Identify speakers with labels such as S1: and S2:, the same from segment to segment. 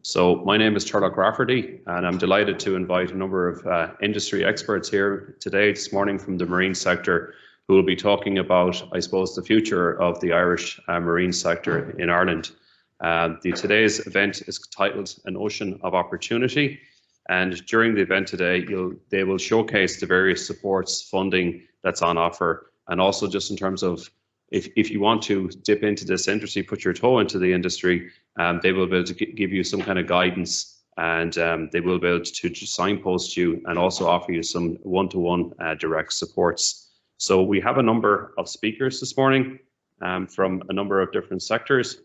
S1: So my name is Turlough Rafferty, and I'm delighted to invite a number of industry experts here today, this morning, from the marine sector, who will be talking about, I suppose, the future of the Irish marine sector in Ireland. Today's event is titled An Ocean of Opportunity, and during the event today, they will showcase the various supports, funding that's on offer, and also just in terms of if you want to dip into this industry, put your toe into the industry, they will be able to give you some kind of guidance, and they will be able to signpost you and also offer you some one-to-one direct supports. So we have a number of speakers this morning from a number of different sectors.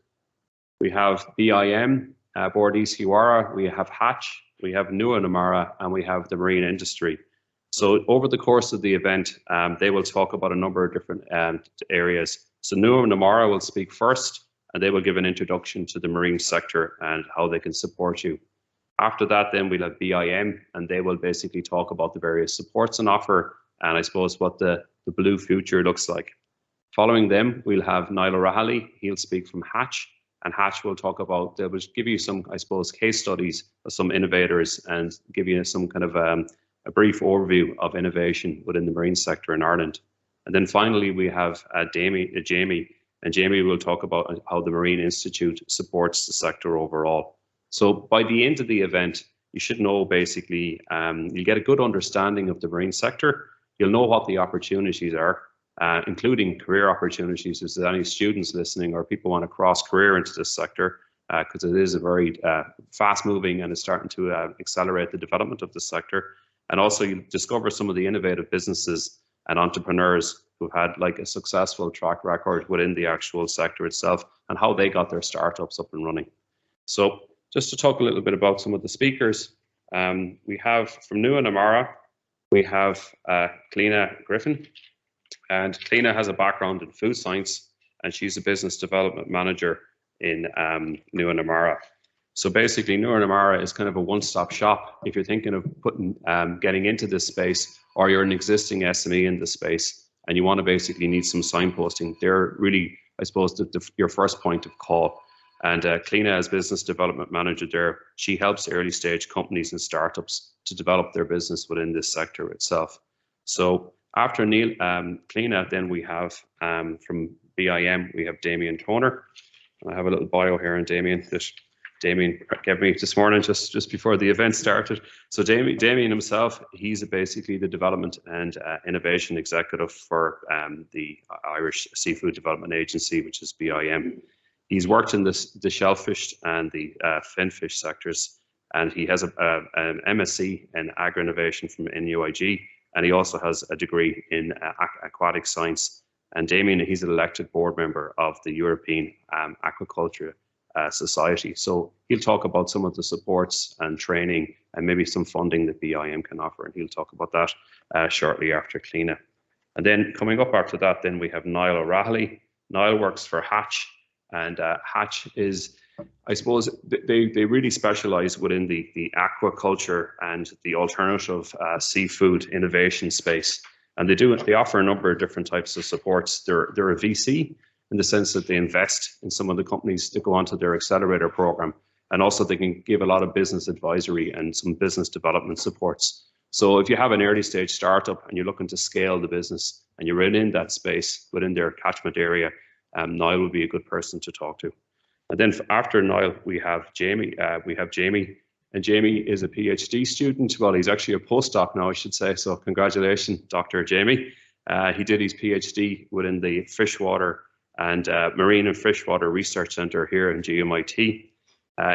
S1: We have BIM, Bord Iascaigh Mhara, we have Hatch, we have Nua Namara, and we have the marine industry. So over the course of the event, they will talk about a number of different areas. So Nua Namara will speak first, and they will give an introduction to the marine sector and how they can support you. After that, then we'll have BIM, and they will basically talk about the various supports on offer and I suppose what the blue future looks like. Following them, we'll have Niall O'Reilly. He'll speak from Hatch, and Hatch will talk about, they will give you some, I suppose, case studies of some innovators and give you some kind of a brief overview of innovation within the marine sector in Ireland. And then finally, we have Jamie, and Jamie will talk about how the Marine Institute supports the sector overall. So by the end of the event, you should know basically, you'll get a good understanding of the marine sector. You'll know what the opportunities are, including career opportunities. If there's any students listening or people want to cross career into this sector, because it is a very fast moving and is starting to accelerate the development of the sector. And also you discover some of the innovative businesses and entrepreneurs who've had like a successful track record within the actual sector itself and how they got their startups up and running. So just to talk a little bit about some of the speakers, we have from Nua Namara, we have Cliona Griffin, and Cliona has a background in food science, and she's a business development manager in Nua Namara. So basically, Nua Namara is kind of a one-stop shop if you're thinking of getting into this space, or you're an existing SME in the space and you want to basically need some signposting. They're really, I suppose, your first point of call. And Cliona, as business development manager there, she helps early stage companies and startups to develop their business within this sector itself. So after Cliona, then we have from BIM, we have Damien Toner. And I have a little bio here on Damien that Damien gave me this morning just before the event started. So Damien himself, he's basically the development and innovation executive for the Irish Seafood Development Agency, which is BIM. He's worked in the shellfish and the finfish sectors, and he has an MSc in Agri-Innovation from NUIG, and he also has a degree in aquatic science. And Damien, he's an elected board member of the European Aquaculture Society. So he'll talk about some of the supports and training and maybe some funding that BIM can offer, and he'll talk about that shortly after Cliona. And then coming up after that, then we have Niall O'Reilly. Niall works for Hatch, and Hatch is, I suppose, they really specialize within the aquaculture and the alternative seafood innovation space. And they offer a number of different types of supports. They're a VC, in the sense that they invest in some of the companies that go onto their accelerator program. And also they can give a lot of business advisory and some business development supports. So if you have an early stage startup and you're looking to scale the business and you're in that space within their catchment area, Niall will be a good person to talk to. And then after Niall, we have Jamie. And Jamie is a PhD student. Well, he's actually a postdoc now, I should say. So congratulations, Dr. Jamie. He did his PhD within the Freshwater and Marine and Freshwater Research Centre here in GMIT.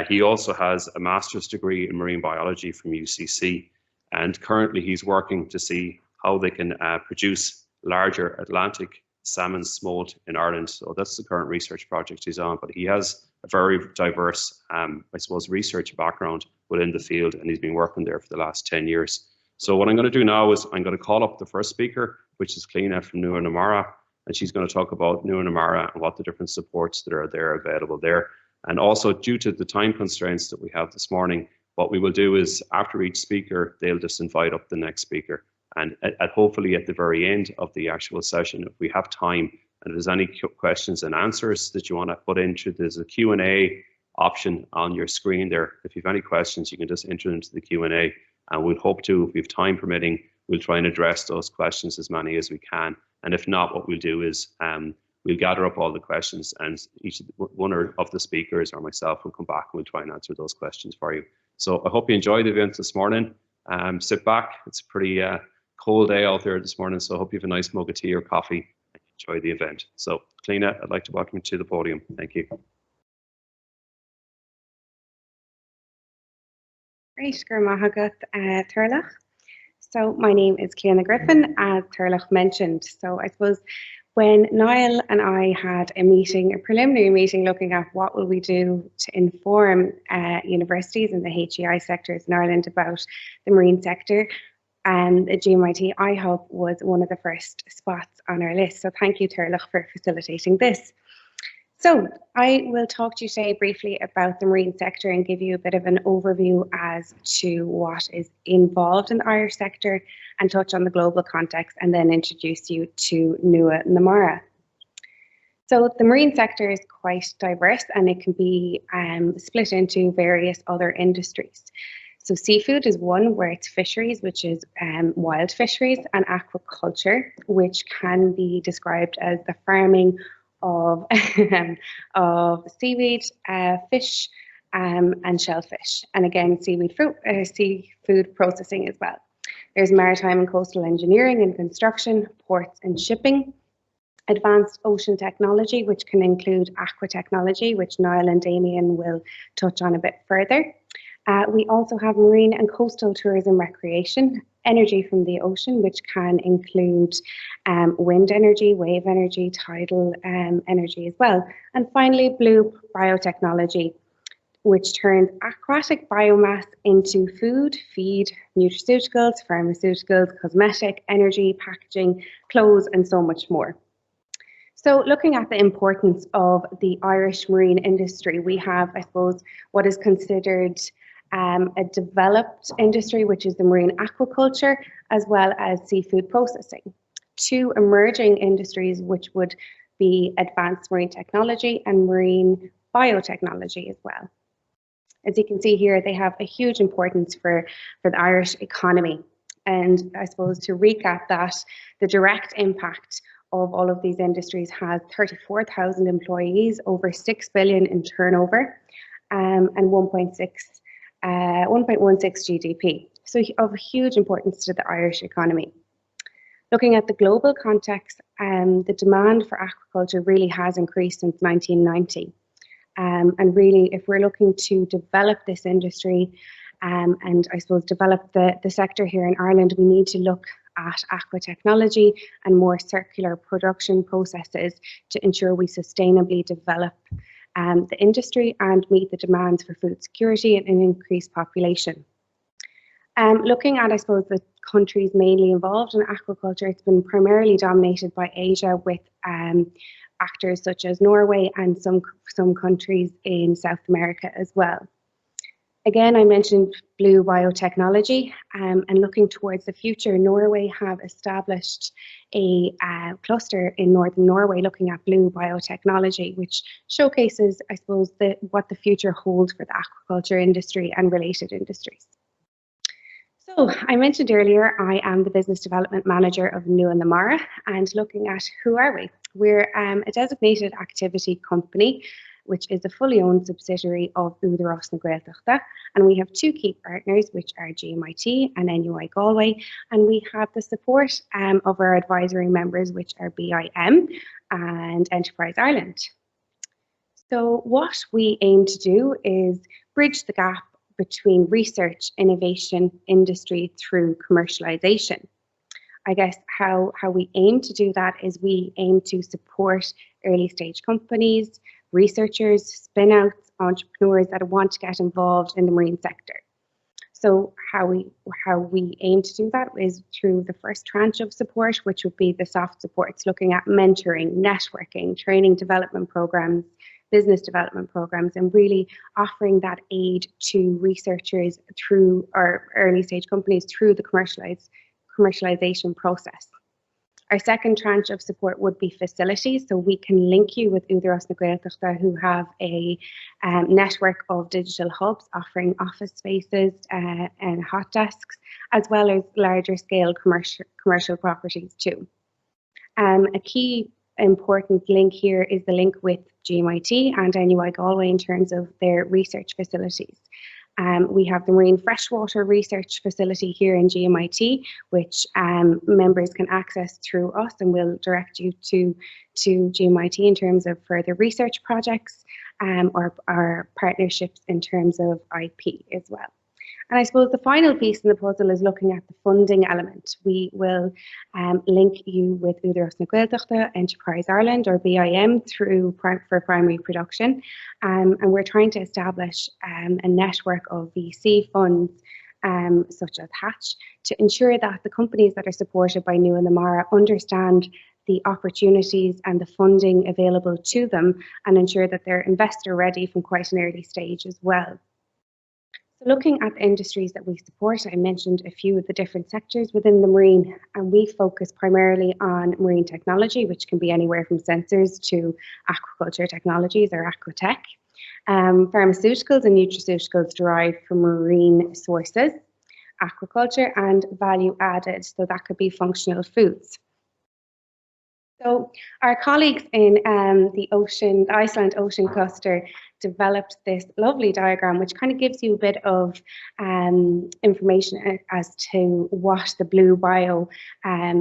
S1: He also has a master's degree in marine biology from UCC, and currently he's working to see how they can produce larger Atlantic salmon smolt in Ireland. So that's the current research project he's on, but he has a very diverse, I suppose, research background within the field, and he's been working there for the last 10 years. So what I'm going to do now is I'm going to call up the first speaker, which is Cliona from Nua Namara. And she's going to talk about Nua Namara and what the different supports that are there available there. And also, due to the time constraints that we have this morning, what we will do is after each speaker, they'll just invite up the next speaker. And hopefully at the very end of the actual session, if we have time and if there's any questions and answers that you want to put into, there's a Q&A option on your screen there. If you have any questions, you can just enter them into the Q&A, and we'll hope to, if we have time permitting, we'll try and address those questions, as many as we can. And if not, what we'll do is we'll gather up all the questions, and one of the speakers or myself will come back and we'll try and answer those questions for you. So I hope you enjoyed the event this morning. Sit back. It's a pretty cold day out there this morning, so I hope you have a nice mug of tea or coffee and enjoy the event. So, Cliona, I'd like to welcome you to the podium. Thank you.
S2: Great, Gurmahagat Turlach. So my name is Cliona Griffin, as Turlach mentioned. So I suppose when Niall and I had a preliminary meeting looking at what will we do to inform universities in the HEI sectors in Ireland about the marine sector, and GMIT, I hope, was one of the first spots on our list. So thank you, Turlach, for facilitating this. So I will talk to you today briefly about the marine sector and give you a bit of an overview as to what is involved in the Irish sector and touch on the global context, and then introduce you to Nua and Namara. So the marine sector is quite diverse, and it can be split into various other industries. So seafood is one, where it's fisheries, which is wild fisheries, and aquaculture, which can be described as the farming of seaweed, fish, and shellfish, and again seafood processing as well. There's maritime and coastal engineering and construction, ports and shipping, advanced ocean technology, which can include aqua technology, which Niall and Damien will touch on a bit further. We also have marine and coastal tourism recreation, energy from the ocean, which can include wind energy, wave energy, tidal energy as well. And finally, blue biotechnology, which turns aquatic biomass into food, feed, nutraceuticals, pharmaceuticals, cosmetic, energy, packaging, clothes, and so much more. So looking at the importance of the Irish marine industry, we have, I suppose, what is considered a developed industry, which is the marine aquaculture, as well as seafood processing. Two emerging industries, which would be advanced marine technology and marine biotechnology as well. As you can see here, they have a huge importance for the Irish economy. And I suppose to recap that, the direct impact of all of these industries has 34,000 employees, over 6 billion in turnover, and 1.16 GDP. So of huge importance to the Irish economy. Looking at the global context, the demand for aquaculture really has increased since 1990. And really, if we're looking to develop this industry and I suppose develop the sector here in Ireland, we need to look at aqua technology and more circular production processes to ensure we sustainably develop the industry and meet the demands for food security and an increased population. Looking at, I suppose, the countries mainly involved in aquaculture, it's been primarily dominated by Asia, with actors such as Norway and some countries in South America as well. Again, I mentioned blue biotechnology, and looking towards the future, Norway have established a cluster in northern Norway looking at blue biotechnology, which showcases, I suppose, what the future holds for the aquaculture industry and related industries. So I mentioned earlier, I am the Business Development Manager of Nua and Namara, and looking at who are we? We're a designated activity company, which is a fully owned subsidiary of Utilise na Gaeltachta, and we have two key partners, which are GMIT and NUI Galway, and we have the support of our advisory members, which are BIM and Enterprise Ireland. So what we aim to do is bridge the gap between research, innovation, industry through commercialization. I guess how we aim to do that is we aim to support early stage companies, researchers, spin-outs, entrepreneurs that want to get involved in the marine sector. So how we aim to do that is through the first tranche of support, which would be the soft supports, looking at mentoring, networking, training development programs, business development programs, and really offering that aid to researchers through our early stage companies through the commercialization process. Our second tranche of support would be facilities, so we can link you with utilise who have a network of digital hubs offering office spaces and hot desks, as well as larger scale commercial properties too. A key important link here is the link with GMIT and NUI Galway in terms of their research facilities. We have the Marine Freshwater Research Facility here in GMIT, which members can access through us, and we'll direct you to GMIT in terms of further research projects or our partnerships in terms of IP as well. And I suppose the final piece in the puzzle is looking at the funding element. We will link you with Utilise Enterprise Ireland or BIM for primary production. And we're trying to establish a network of VC funds such as Hatch to ensure that the companies that are supported by Nua na Mara understand the opportunities and the funding available to them and ensure that they're investor ready from quite an early stage as well. So looking at the industries that we support, I mentioned a few of the different sectors within the marine, and we focus primarily on marine technology, which can be anywhere from sensors to aquaculture technologies or aquatech. Pharmaceuticals and nutraceuticals derived from marine sources, aquaculture, and value added, so that could be functional foods. So our colleagues in the Iceland Ocean Cluster developed this lovely diagram, which kind of gives you a bit of information as to what the blue bio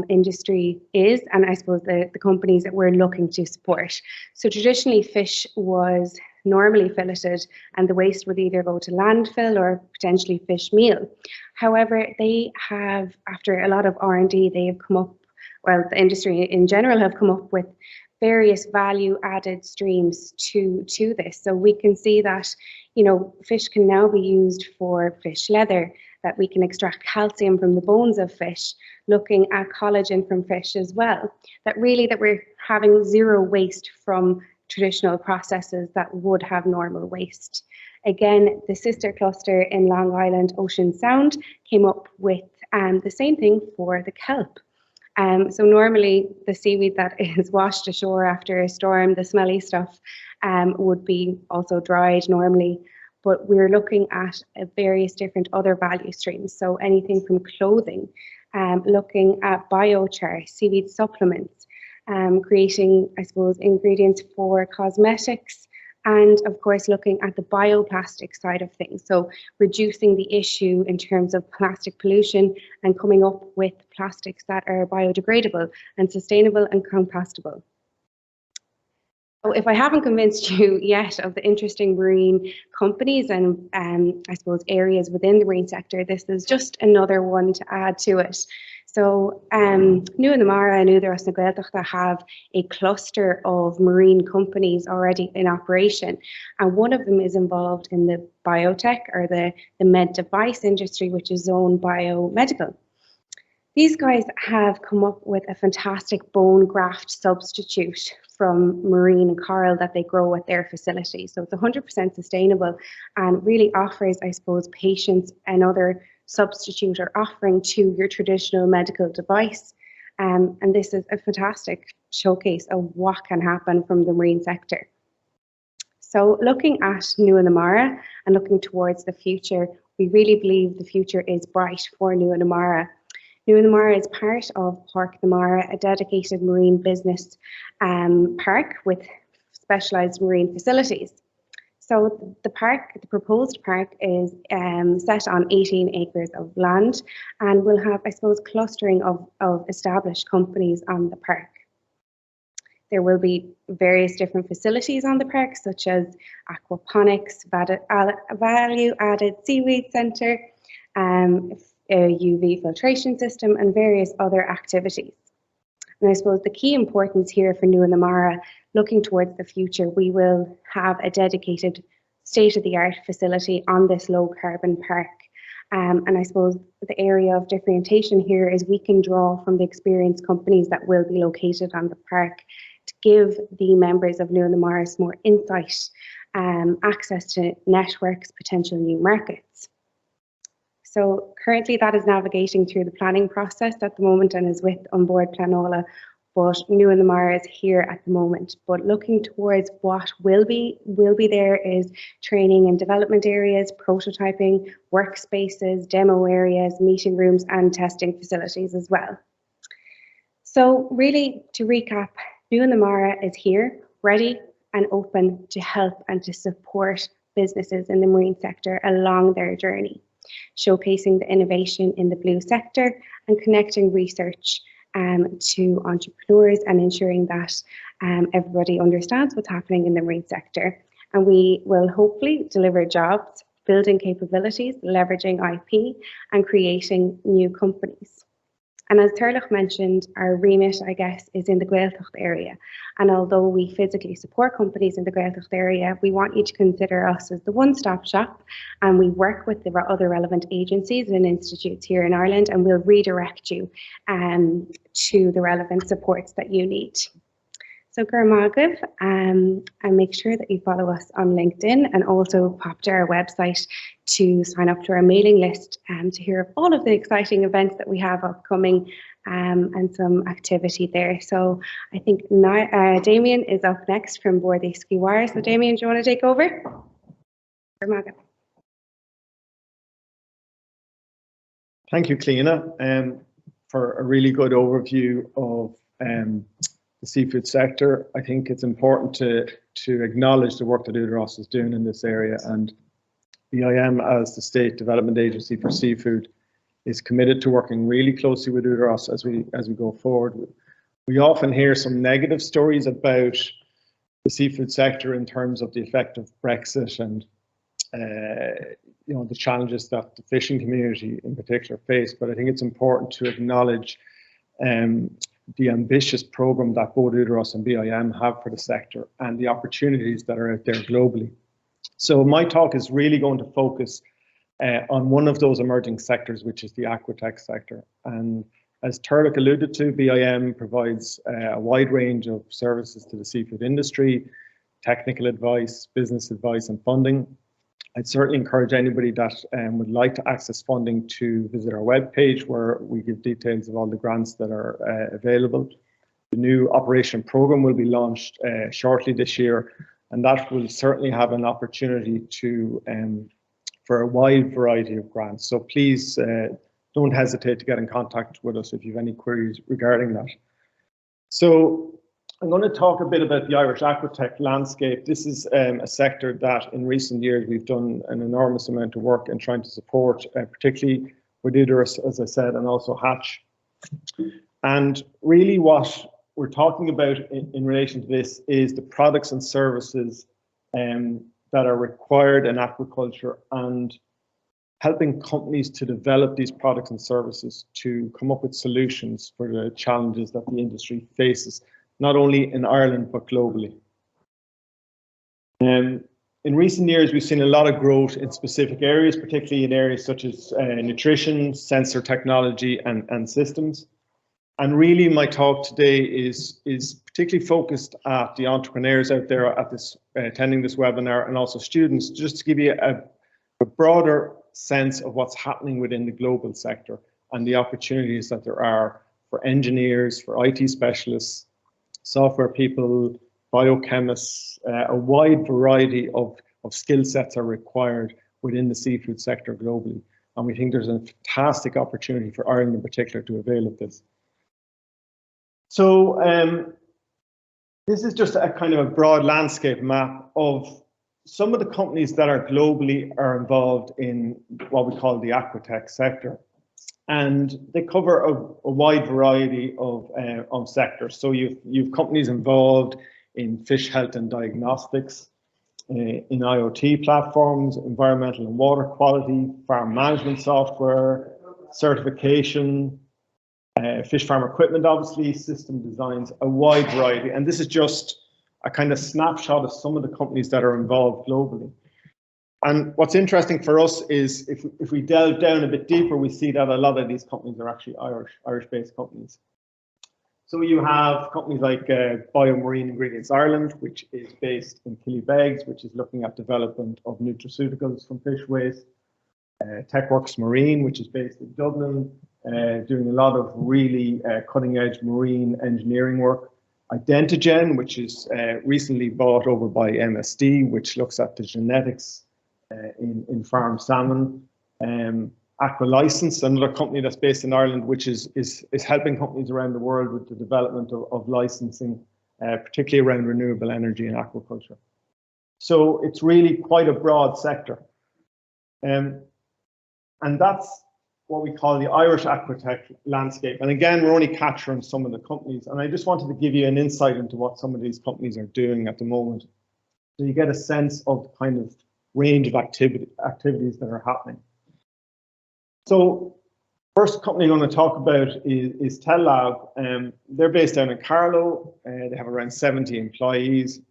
S2: industry is, and I suppose the companies that we're looking to support. So traditionally, fish was normally filleted and the waste would either go to landfill or potentially fish meal. However, they have, after a lot of R&D, they have come up, well, the industry in general have come up with various value added streams to this. So we can see that, you know, fish can now be used for fish leather, that we can extract calcium from the bones of fish, looking at collagen from fish as well, that we're having zero waste from traditional processes that would have normal waste. Again, the sister cluster in Long Island Ocean Sound came up with the same thing for the kelp. So normally the seaweed that is washed ashore after a storm, the smelly stuff, would be also dried normally, but we're looking at various different other value streams. So anything from clothing, looking at biochar, seaweed supplements, creating, I suppose, ingredients for cosmetics, and of course looking at the bioplastic side of things, so reducing the issue in terms of plastic pollution and coming up with plastics that are biodegradable and sustainable and compostable. So if I haven't convinced you yet of the interesting marine companies and I suppose areas within the marine sector, this is just another one to add to it. So Nua na Mara and Utilise have a cluster of marine companies already in operation, and one of them is involved in the biotech or the med device industry, which is Zone Biomedical. These guys have come up with a fantastic bone graft substitute from marine coral that they grow at their facility. So it's 100% sustainable and really offers, I suppose, patients another substitute or offering to your traditional medical device. And this is a fantastic showcase of what can happen from the marine sector. So looking at Nua na Mara and looking towards the future, we really believe the future is bright for Nua na Mara. Nua na Mara is part of Park na Mara, a dedicated marine business park with specialised marine facilities. So the proposed park is set on 18 acres of land and will have, I suppose, clustering of established companies on the park. There will be various different facilities on the park, such as aquaponics, value-added seaweed centre, a UV filtration system, and various other activities. And I suppose the key importance here for Nua na Mara, looking towards the future, we will have a dedicated state-of-the-art facility on this low-carbon park. And I suppose the area of differentiation here is we can draw from the experienced companies that will be located on the park to give the members of Nua na Mara more insight, access to networks, potential new markets. So currently that is navigating through the planning process at the moment and is with On Board Planola, but New in the Mara is here at the moment. But looking towards what will be there is training and development areas, prototyping, workspaces, demo areas, meeting rooms and testing facilities as well. So really, to recap, New in the Mara is here, ready and open to help and to support businesses in the marine sector along their journey, showcasing the innovation in the blue sector and connecting research to entrepreneurs and ensuring that everybody understands what's happening in the marine sector. And we will hopefully deliver jobs, building capabilities, leveraging IP and creating new companies. And as Turlough mentioned, our remit, I guess, is in the Gaeltacht area. And although we physically support companies in the Gaeltacht area, we want you to consider us as the one-stop shop, and we work with the other relevant agencies and institutes here in Ireland, and we'll redirect you to the relevant supports that you need. So Gurmagav, and make sure that you follow us on LinkedIn and also pop to our website to sign up to our mailing list to hear of all of the exciting events that we have upcoming and some activity there. So I think now, Damien is up next from Bordy Ski Wire. So Damien, do you want to take over? Gurmagav.
S3: Thank you, Cliona, for a really good overview of the seafood sector. I think it's important to acknowledge the work that Utilise is doing in this area, and BIM, as the State Development Agency for Seafood, is committed to working really closely with Utilise as we go forward. We often hear some negative stories about the seafood sector in terms of the effect of Brexit and the challenges that the fishing community in particular face. But I think it's important to acknowledge the ambitious program that both Utilise and BIM have for the sector and the opportunities that are out there globally. So my talk is really going to focus on one of those emerging sectors, which is the aquatech sector. And as Turlough alluded to, BIM provides a wide range of services to the seafood industry, technical advice, business advice and funding. I'd certainly encourage anybody that would like to access funding to visit our webpage, where we give details of all the grants that are available. The new operation program will be launched shortly this year, and that will certainly have an opportunity for a wide variety of grants. So please don't hesitate to get in contact with us if you have any queries regarding that. So I'm going to talk a bit about the Irish aquatech landscape. This is a sector that in recent years we've done an enormous amount of work in trying to support, particularly with Utilise, as I said, and also Hatch. And really what we're talking about in relation to this is the products and services that are required in aquaculture, and helping companies to develop these products and services to come up with solutions for the challenges that the industry faces, not only in Ireland, but globally. In recent years, we've seen a lot of growth in specific areas, particularly in areas such as nutrition, sensor technology, and systems. And really, my talk today is particularly focused at the entrepreneurs out there at this attending this webinar, and also students, just to give you a broader sense of what's happening within the global sector and the opportunities that there are for engineers, for IT specialists, software people, biochemists. A wide variety of skill sets are required within the seafood sector globally. And we think there's a fantastic opportunity for Ireland in particular to avail of this. So this is just a kind of a broad landscape map of some of the companies that are globally are involved in what we call the aquatech sector. And they cover a wide variety of sectors. So you've companies involved in fish health and diagnostics, in IoT platforms, environmental and water quality, farm management software, certification, fish farm equipment, obviously, system designs, a wide variety. And this is just a kind of snapshot of some of the companies that are involved globally. And what's interesting for us is if we delve down a bit deeper, we see that a lot of these companies are actually Irish-based companies. So you have companies like Biomarine Ingredients Ireland, which is based in Killybegs, which is looking at development of nutraceuticals from fish waste. TechWorks Marine, which is based in Dublin, doing a lot of really cutting-edge marine engineering work. Identigen, which is recently bought over by MSD, which looks at the genetics in farm salmon. Aqualicense, another company that's based in Ireland, which is helping companies around the world with the development of licensing, particularly around renewable energy and aquaculture. So it's really quite a broad sector. And that's what we call the Irish aquatech landscape. And again, we're only capturing some of the companies. And I just wanted to give you an insight into what some of these companies are doing at the moment, so you get a sense of the kind of range of activities that are happening. So first company I'm going to talk about is TELLAB. They're based down in Carlow. They have around 70 employees.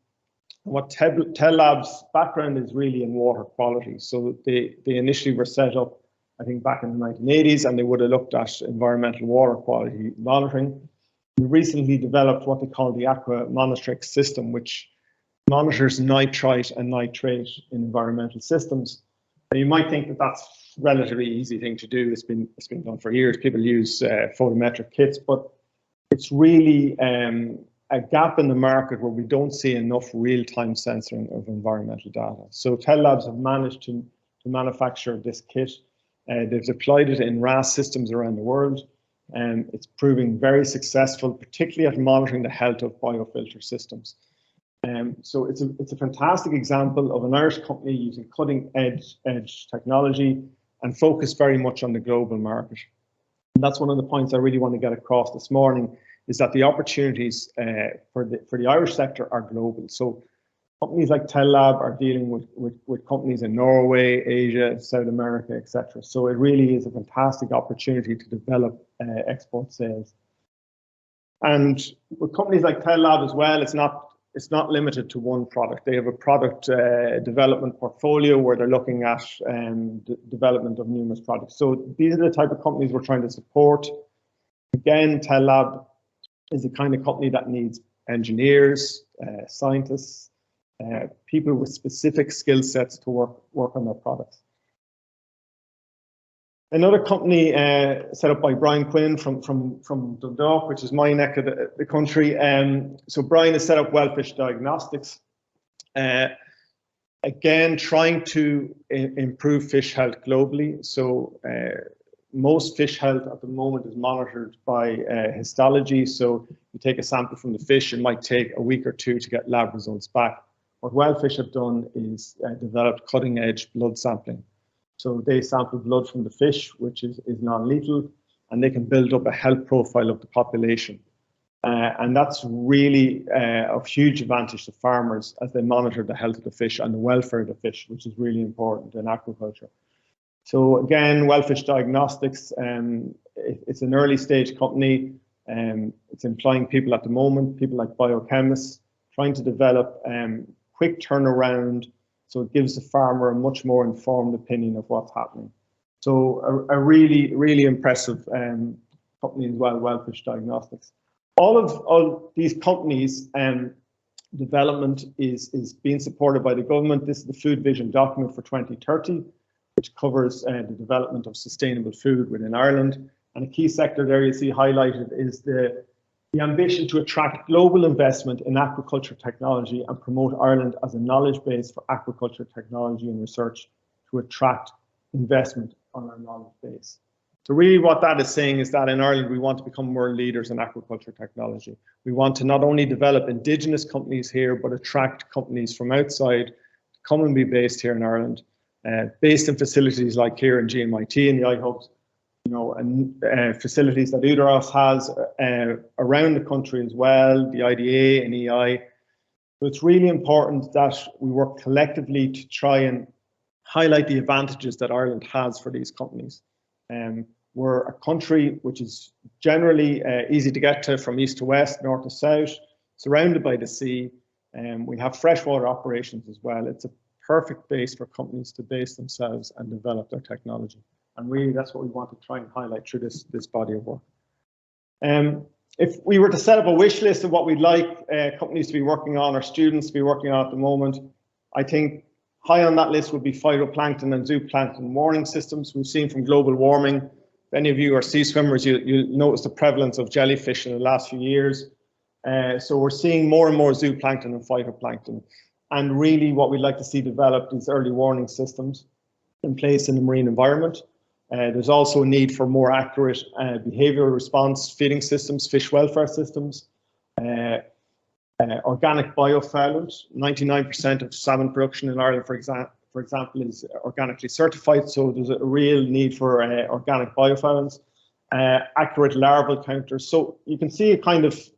S3: What TELLAB's background is really in water quality. So they initially were set up, I think, back in the 1980s, and they would have looked at environmental water quality monitoring. We recently developed what they call the Aqua Monitrix system, which monitors nitrite and nitrate in environmental systems. And you might think that that's a relatively easy thing to do. It's been done for years. People use photometric kits, but it's really a gap in the market where we don't see enough real-time sensoring of environmental data. So TELLABs have managed to manufacture this kit. They've deployed it in RAS systems around the world, and it's proving very successful, particularly at monitoring the health of biofilter systems. So it's a fantastic example of an Irish company using cutting-edge technology and focused very much on the global market. And that's one of the points I really want to get across this morning, is that the opportunities for the Irish sector are global. So companies like TELLAB are dealing with companies in Norway, Asia, South America, etc. So it really is a fantastic opportunity to develop export sales. And with companies like TELLAB as well, it's not limited to one product. They have a product development portfolio where they're looking at the development of numerous products. So these are the type of companies we're trying to support. Again, TELLAB is the kind of company that needs engineers, scientists, people with specific skill sets to work on their products. Another company set up by Brian Quinn from Dundalk, which is my neck of the country. So Brian has set up Wellfish Diagnostics. Again, trying to improve fish health globally. So most fish health at the moment is monitored by histology. So you take a sample from the fish, it might take a week or two to get lab results back. What Wellfish have done is developed cutting edge blood sampling. So they sample blood from the fish, which is non-lethal, and they can build up a health profile of the population. And that's really of huge advantage to farmers as they monitor the health of the fish and the welfare of the fish, which is really important in aquaculture. So again, Wellfish Diagnostics, it's an early stage company. It's employing people at the moment, people like biochemists, trying to develop quick turnaround, so it gives the farmer a much more informed opinion of what's happening. So a really, really impressive company as well, Wellfish Diagnostics. All of these companies' development is being supported by the government. This is the Food Vision document for 2030, which covers the development of sustainable food within Ireland. And a key sector there you see highlighted is the ambition to attract global investment in aquaculture technology and promote Ireland as a knowledge base for aquaculture technology and research to attract investment on our knowledge base. So really what that is saying is that in Ireland, we want to become world leaders in aquaculture technology. We want to not only develop indigenous companies here, but attract companies from outside to come and be based here in Ireland, based in facilities like here in GMIT and the iHubs, you know, and facilities that UTILise has around the country as well, the IDA and EI. So it's really important that we work collectively to try and highlight the advantages that Ireland has for these companies. We're a country which is generally easy to get to from east to west, north to south, surrounded by the sea. We have freshwater operations as well. It's a perfect base for companies to base themselves and develop their technology. And really, that's what we want to try and highlight through this body of work. If we were to set up a wish list of what we'd like companies to be working on or students to be working on at the moment, I think High on that list would be phytoplankton and zooplankton warning systems. We've seen from global warming, if any of you are sea swimmers, you'll notice the prevalence of jellyfish in the last few years. So we're seeing more and more zooplankton and phytoplankton. And really what we'd like to see developed is early warning systems in place in the marine environment. There's also a need for more accurate behavioural response feeding systems, fish welfare systems, organic biofouling. 99% of salmon production in Ireland, for example, is organically certified, so there's a real need for organic biofoulings. Accurate larval counters. So you can see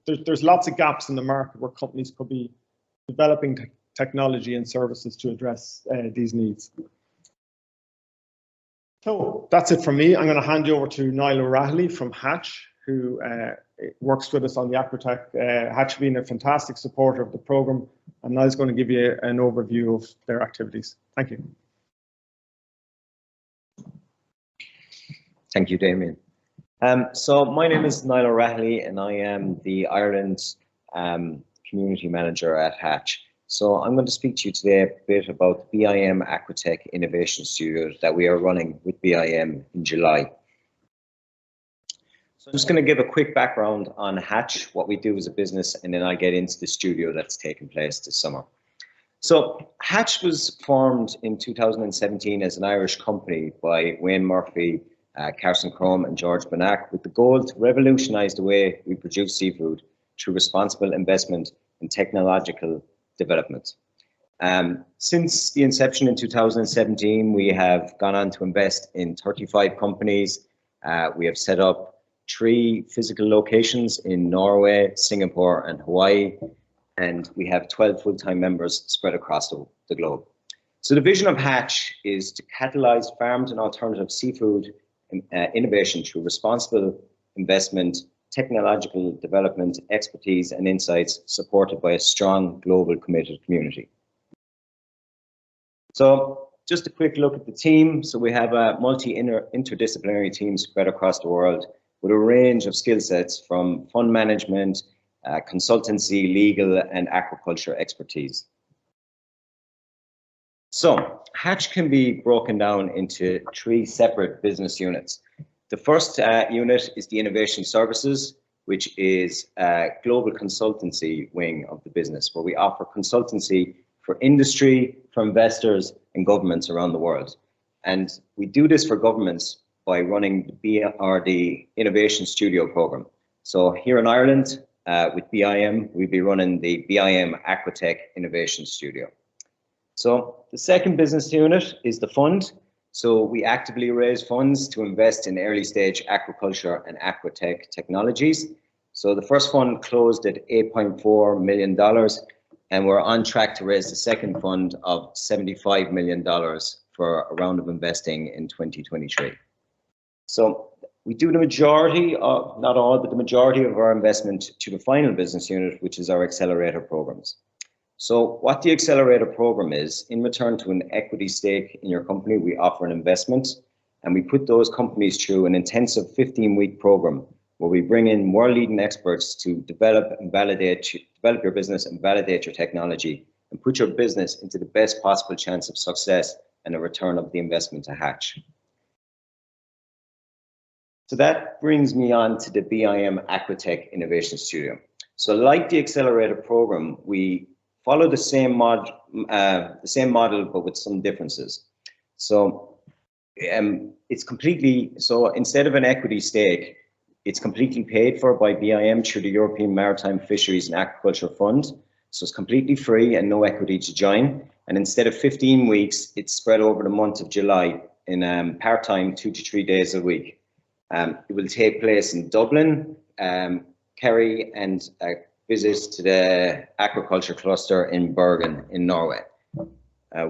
S3: there's lots of gaps in the market where companies could be developing technology and services to address these needs. So that's it from me. I'm going to hand you over to Niall O'Reilly from Hatch, who works with us on the Aquatech. Hatch being a fantastic supporter of the program, and Niall's going to give you an overview of their activities. Thank you.
S4: Thank you, Damien. So my name is Niall O'Reilly, and I am the Ireland Community Manager at Hatch. So I'm going to speak to you today a bit about the BIM Aquatech Innovation Studio that we are running with BIM in July. So I'm just going to give a quick background on Hatch, what we do as a business, and then I'll get into the studio that's taken place this summer. So Hatch was formed in 2017 as an Irish company by Wayne Murphy, Carson Crome and George Banach, with the goal to revolutionise the way we produce seafood through responsible investment in technological development. Since the inception in 2017, we have gone on to invest in 35 companies. We have set up 3 physical locations in Norway, Singapore and Hawaii, and we have 12 full-time members spread across the globe. So the vision of Hatch is to catalyse farmed and alternative seafood innovation through responsible investment, technological development, expertise and insights supported by a strong global committed community. So just a quick look at the team. So we have a interdisciplinary team spread across the world with a range of skill sets from fund management, consultancy, legal and aquaculture expertise. So Hatch can be broken down into 3 separate business units. The first unit is the Innovation Services, which is a global consultancy wing of the business, where we offer consultancy for industry, for investors and governments around the world. And we do this for governments by running the BRD Innovation Studio program. So here in Ireland, with BIM, we'll be running the BIM Aquatech Innovation Studio. So the second business unit is the fund. So we actively raise funds to invest in early stage aquaculture and aquatech technologies. So the first fund closed at $8.4 million, and we're on track to raise the second fund of $75 million for a round of investing in 2023. So we do the majority of, not all, but the majority of our investment to the final business unit, which is our accelerator programs. So what the accelerator program is, in return to an equity stake in your company, we offer an investment and we put those companies through an intensive 15-week program where we bring in world-leading experts to develop your business and validate your technology and put your business into the best possible chance of success and a return of the investment to Hatch. So that brings me on to the BIM Aquatech Innovation Studio. So like the accelerator program, we follow the same model, but with some differences. So it's completely, so instead of an equity stake, it's completely paid for by BIM through the European Maritime Fisheries and Aquaculture Fund. So it's completely free and no equity to join. And instead of 15 weeks, it's spread over the month of July in part-time, 2 to 3 days a week. It will take place in Dublin, Kerry and visits to the aquaculture cluster in Bergen in Norway.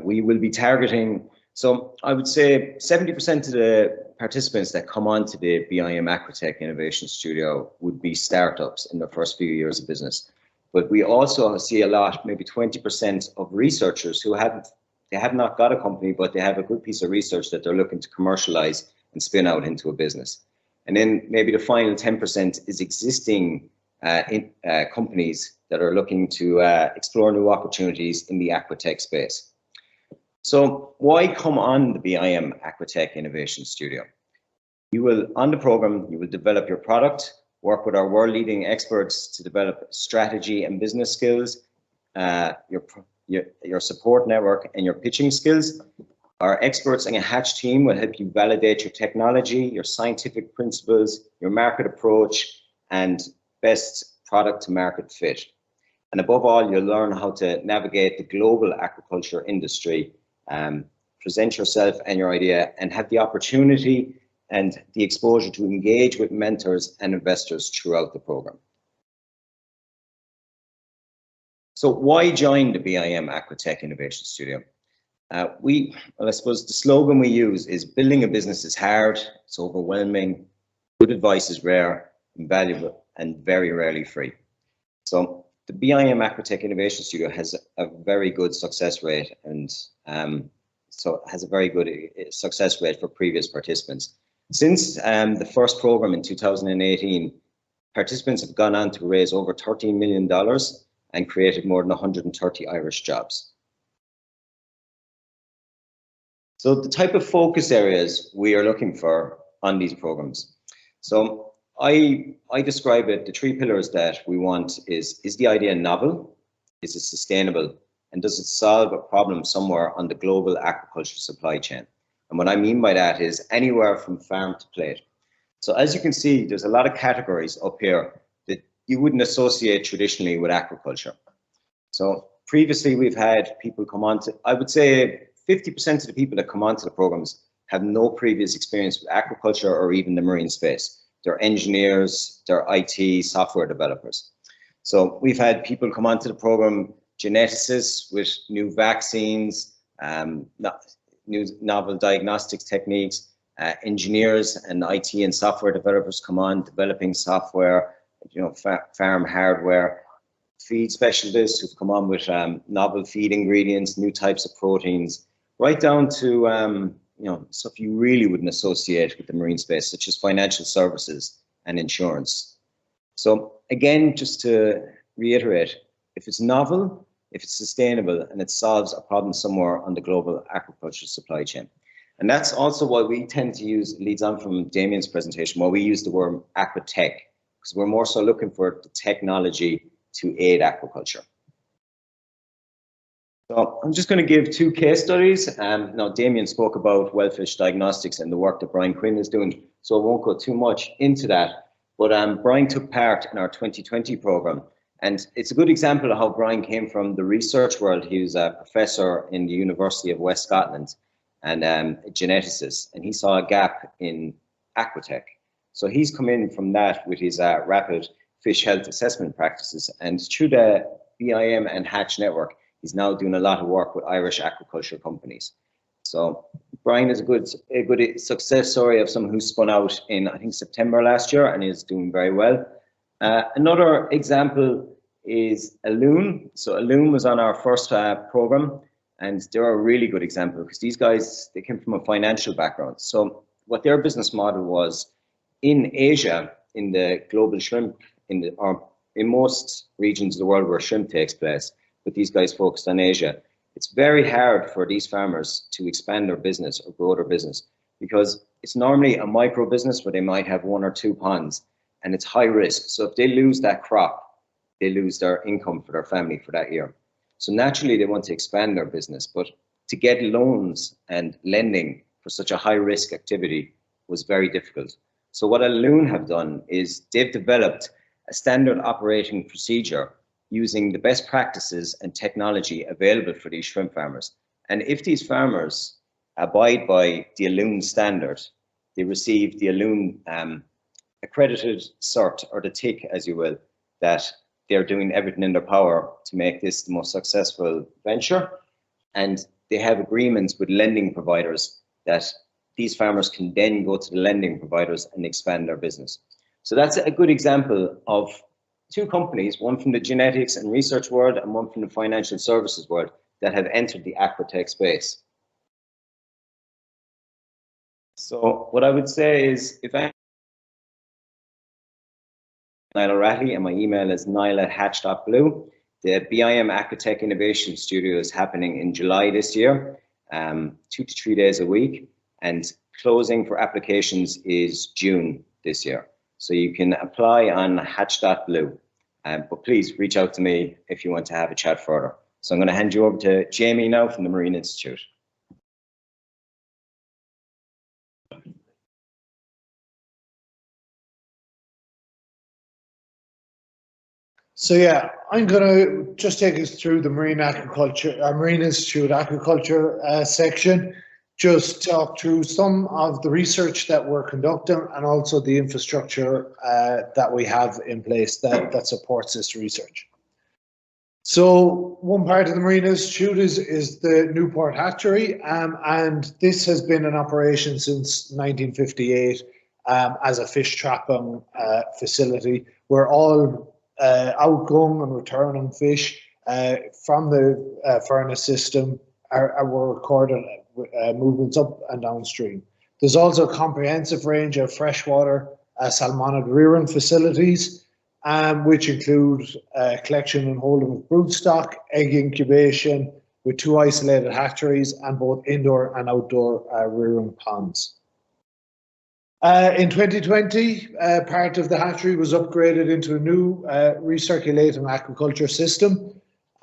S4: We will be targeting, so I would say 70% of the participants that come on to the BIM Aquatech Innovation Studio would be startups in their first few years of business. But we also see a lot, maybe 20% of researchers who have not got a company, but they have a good piece of research that they're looking to commercialize and spin out into a business. And then maybe the final 10% is existing companies that are looking to explore new opportunities in the aquatech space. So why come on the BIM Aquatech Innovation Studio? You will, on the program, you will develop your product, work with our world-leading experts to develop strategy and business skills, your support network and your pitching skills. Our experts and a Hatch team will help you validate your technology, your scientific principles, your market approach, and best product to market fit. And above all, you'll learn how to navigate the global aquaculture industry, present yourself and your idea, and have the opportunity and the exposure to engage with mentors and investors throughout the program. So why join the BIM Aquatech Innovation Studio? Well, I suppose the slogan we use is building a business is hard, it's overwhelming, good advice is rare, invaluable, and very rarely free. So the BIM Aquatech Innovation Studio has a very good success rate, and so has a very good success rate for previous participants. Since the first program in 2018, participants have gone on to raise over $13 million and created more than 130 Irish jobs. So the type of focus areas we are looking for on these programs. So I describe it, the three pillars that we want is the idea novel, is it sustainable, and does it solve a problem somewhere on the global aquaculture supply chain? And what I mean by that is anywhere from farm to plate. So as you can see, there's a lot of categories up here that you wouldn't associate traditionally with aquaculture. So previously we've had people come on to, I would say 50% of the people that come onto the programs have no previous experience with aquaculture or even the marine space. They're engineers, they're IT, software developers. So we've had people come onto the program, geneticists with new vaccines, new novel diagnostics techniques, engineers and IT and software developers come on developing software, farm hardware, feed specialists who've come on with novel feed ingredients, new types of proteins, right down to stuff you really wouldn't associate with the marine space, such as financial services and insurance. So again, just to reiterate, if it's novel, if it's sustainable, and it solves a problem somewhere on the global aquaculture supply chain. And that's also why we tend to use, leads on from Damien's presentation, why we use the word aquatech, because we're more so looking for the technology to aid aquaculture. So I'm just going to give two case studies. Now, Damien spoke about wellfish diagnostics and the work that Brian Quinn is doing, so I won't go too much into that. But Brian took part in our 2020 program, and it's a good example of how Brian came from the research world. He was a professor in the University of West Scotland and a geneticist, and he saw a gap in aquatech. So he's come in from that with his rapid fish health assessment practices, and through the BIM and Hatch network, he's now doing a lot of work with Irish aquaculture companies. So Brian is a good success story of someone who spun out in, I think, September last year and is doing very well. Another example is Alloon. So Alloon was on our first program, and they're a really good example because these guys, they came from a financial background. So what their business model was in Asia, in the global shrimp, in most regions of the world where shrimp takes place, but these guys focused on Asia. It's very hard for these farmers to expand their business or grow their business because it's normally a micro business where they might have 1 or 2 ponds, and it's high risk. So if they lose that crop, they lose their income for their family for that year. So naturally they want to expand their business, but to get loans and lending for such a high risk activity was very difficult. So what Alloon have done is they've developed a standard operating procedure using the best practices and technology available for these shrimp farmers. And if these farmers abide by the Alloon standard, they receive the Alloon accredited cert, or the tick, as you will, that they're doing everything in their power to make this the most successful venture. And they have agreements with lending providers that these farmers can then go to the lending providers and expand their business. So that's a good example of 2 companies, one from the genetics and research world and one from the financial services world, that have entered the aquatech space. So what I would say is, if I Niall O'Reilly, and my email is niall@hatch.blue. The BIM Aquatech Innovation Studio is happening in July this year, 2 to 3 days a week, and closing for applications is June this year. So you can apply on hatch.blue, but please reach out to me if you want to have a chat further. So I'm going to hand you over to Jamie now from the Marine Institute.
S5: So yeah, I'm going to just take us through the Marine Institute Aquaculture section, just talk through some of the research that we're conducting and also the infrastructure that we have in place that supports this research. So one part of the Marine Institute is the Newport Hatchery, and this has been in operation since 1958 as a fish trapping facility where all outgoing and returning fish from the furnace system were recorded movements up and downstream. There's also a comprehensive range of freshwater salmonid rearing facilities, which include collection and holding of broodstock, egg incubation with 2 isolated hatcheries and both indoor and outdoor rearing ponds. In 2020, part of the hatchery was upgraded into a new recirculating aquaculture system.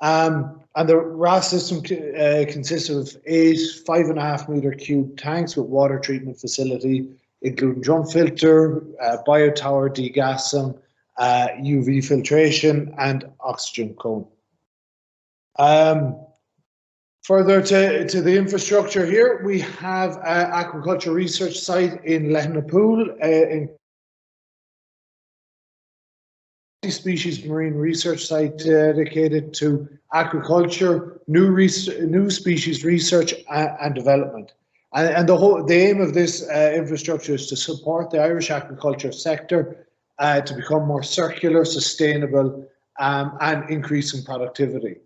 S5: And the RAS system consists of 8 5.5 meter cube tanks with water treatment facility, including drum filter, biotower degassing, UV filtration, and oxygen cone. Further to the infrastructure here, we have an aquaculture research site in Lehnapool, in species marine research site dedicated to aquaculture, new species research and development. And the aim of this infrastructure is to support the Irish aquaculture sector to become more circular, sustainable, and increasing productivity.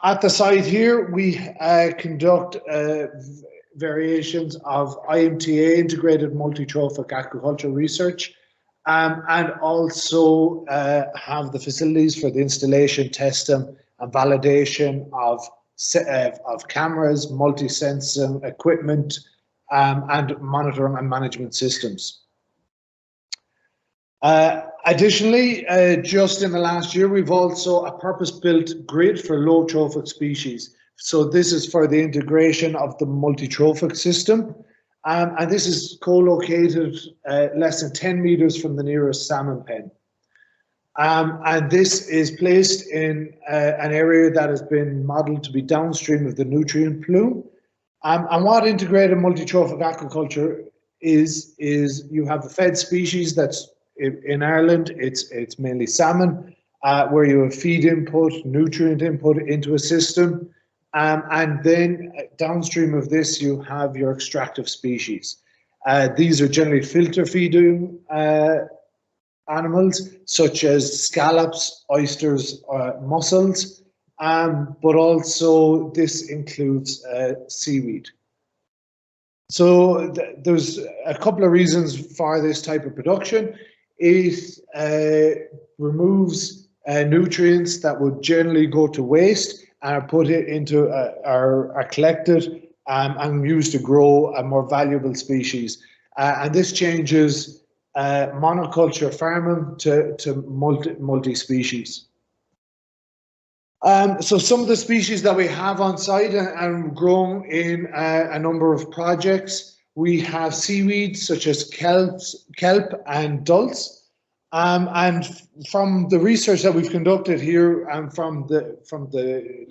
S5: At the site here, we conduct variations of IMTA, integrated multi-trophic aquaculture research, and also have the facilities for the installation, testing, and validation of cameras, multi-sensing equipment, and monitoring and management systems. Additionally, just in the last year, we've also a purpose-built grid for low trophic species. So this is for the integration of the multi-trophic system. And this is co-located less than 10 meters from the nearest salmon pen. And this is placed in an area that has been modeled to be downstream of the nutrient plume. And what integrated multi-trophic aquaculture is you have a fed species that's in Ireland, it's mainly salmon, where you have feed input, nutrient input into a system. And then downstream of this, you have your extractive species. These are generally filter feeding animals, such as scallops, oysters, mussels, but also this includes seaweed. So there's a couple of reasons for this type of production. It removes nutrients that would generally go to waste and are put into are collected and used to grow a more valuable species. And this changes monoculture farming to multi-species. So some of the species that we have on site and grown in a number of projects, we have seaweed such as kelp and dulse. And from the research that we've conducted here and from the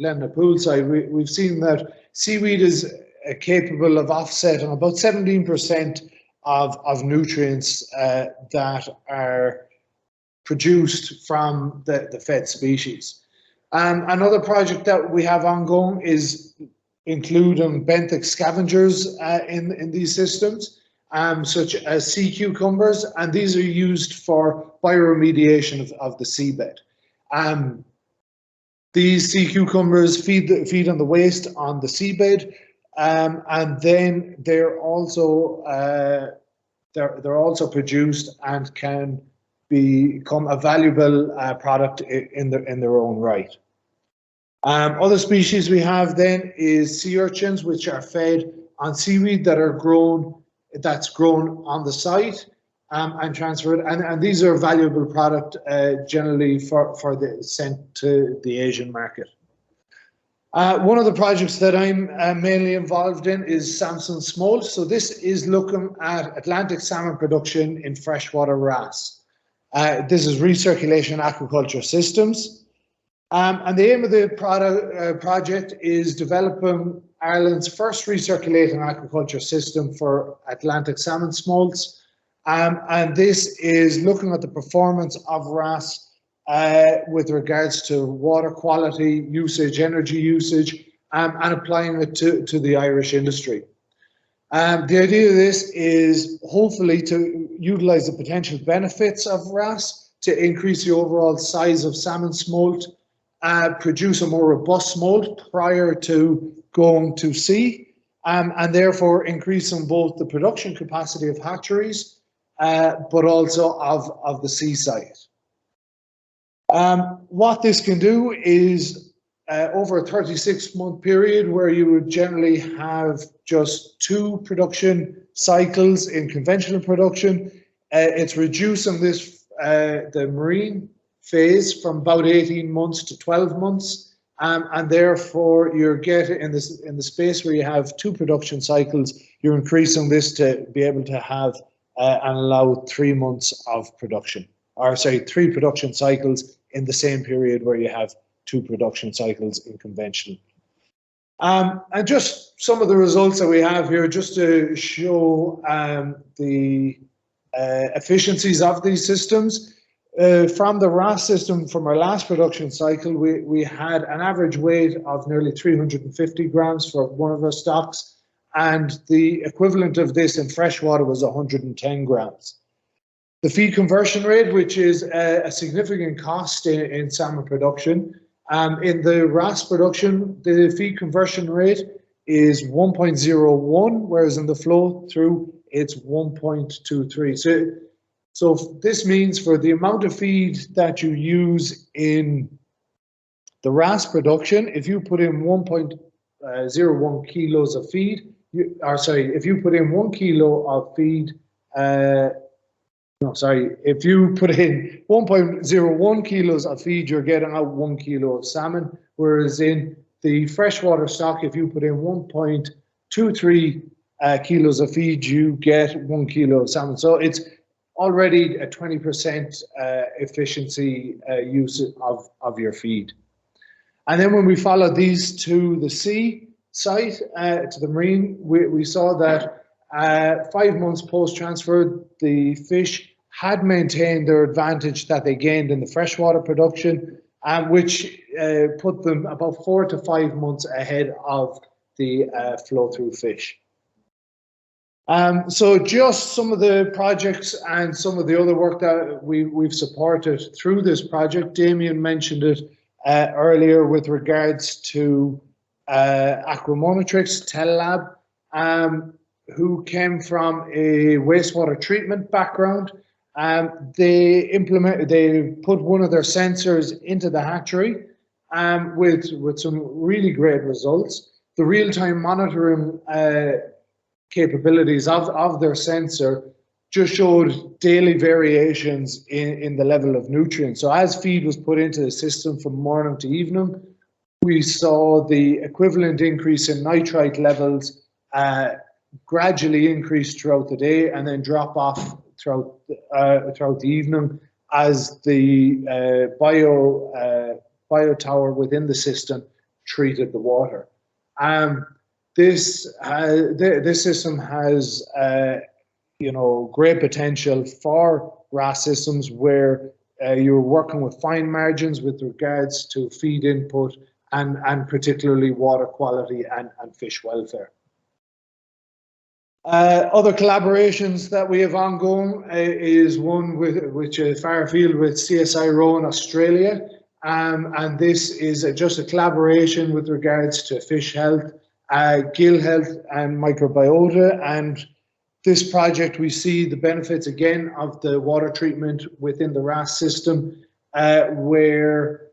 S5: Lehnapool side, we've seen that seaweed is capable of offsetting about 17% of nutrients that are produced from the fed species. Another project that we have ongoing is including benthic scavengers in these systems, such as sea cucumbers, and these are used for bioremediation of the seabed. These sea cucumbers feed on the waste on the seabed, and then they're also produced and can become a valuable product in their own right. Other species we have then is sea urchins, which are fed on seaweed that's grown on the site and transferred. And these are a valuable product generally for the sent to the Asian market. One of the projects that I'm mainly involved in is Samson Smolt. So this is looking at Atlantic salmon production in freshwater wrasse. This is recirculation aquaculture systems. And the aim of the project is developing Ireland's first recirculating aquaculture system for Atlantic salmon smolts. And this is looking at the performance of wrasse with regards to water quality, usage, energy usage, and applying it to the Irish industry. The idea of this is hopefully to utilise the potential benefits of wrasse to increase the overall size of salmon smolt, produce a more robust smolt prior to going to sea, and therefore increasing both the production capacity of hatcheries, but also of the seaside. What this can do is over a 36-month period where you would generally have just 2 production cycles in conventional production, it's reducing this the marine phase from about 18 months to 12 months, and therefore you're getting in the space where you have 2 production cycles, you're increasing this to be able to have and allow 3 months of production, or sorry, 3 production cycles in the same period where you have 2 production cycles in conventional. And just some of the results that we have here, just to show the efficiencies of these systems. From the wrasse system, from our last production cycle, we had an average weight of nearly 350 grams for one of our stocks, and the equivalent of this in freshwater was 110 grams. The feed conversion rate, which is a significant cost in salmon production, in the wrasse production, the feed conversion rate is 1.01, whereas in the flow through, it's 1.23. So this means for the amount of feed that you use in the wrasse production, if you put in 1.01 kilos of feed, if you put in 1 kilo of feed, if you put in 1.01 kilos of feed, you're getting out 1 kilo of salmon, whereas in the freshwater stock, if you put in 1.23 kilos of feed, you get 1 kilo of salmon. So it's already a 20% efficiency use of your feed. And then when we follow these to the sea site, to the marine, we saw that 5 months post-transfer, the fish had maintained their advantage that they gained in the freshwater production, which put them about 4 to 5 months ahead of the flow-through fish. So just some of the projects and some of the other work that we've supported through this project. Damien mentioned it earlier with regards to Aquamonitrix Telelab, who came from a wastewater treatment background. They put one of their sensors into the hatchery with some really great results. The real-time monitoring capabilities of their sensor just showed daily variations in the level of nutrients. So as feed was put into the system from morning to evening, we saw the equivalent increase in nitrite levels gradually increase throughout the day and then drop off throughout the evening as the bio-tower within the system treated the water. This system has great potential for wrasse systems where you're working with fine margins with regards to feed input and particularly water quality and fish welfare. Other collaborations that we have ongoing is one which is far afield with CSIRO in Australia, and this is just a collaboration with regards to fish health, gill health and microbiota. And this project, we see the benefits again of the water treatment within the wrasse system, where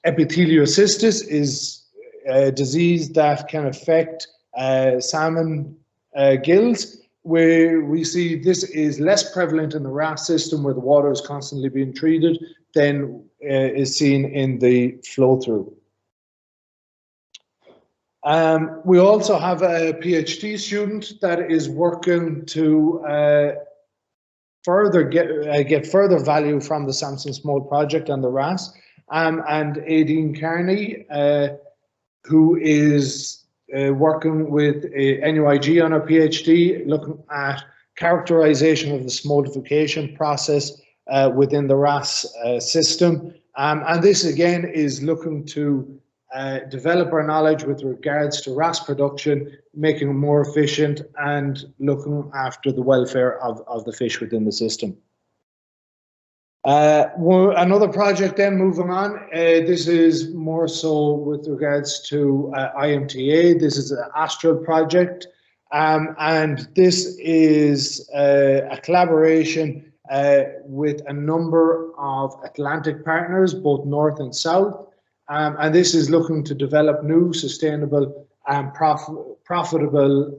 S5: epitheliocysts is a disease that can affect salmon gills, where we see this is less prevalent in the RAS system, where the water is constantly being treated, than is seen in the flow-through. We also have a PhD student that is working to further get further value from the Samson Small project and the RAS, and Aideen Carney, who is working with NUIG on her PhD, looking at characterization of the smoltification process within the RAS system. And this again is looking to develop our knowledge with regards to RAS production, making it more efficient and looking after the welfare of the fish within the system. Another project then, moving on, this is more so with regards to IMTA. This is an Astral project, and this is a collaboration with a number of Atlantic partners, both north and south, and this is looking to develop new, sustainable and profitable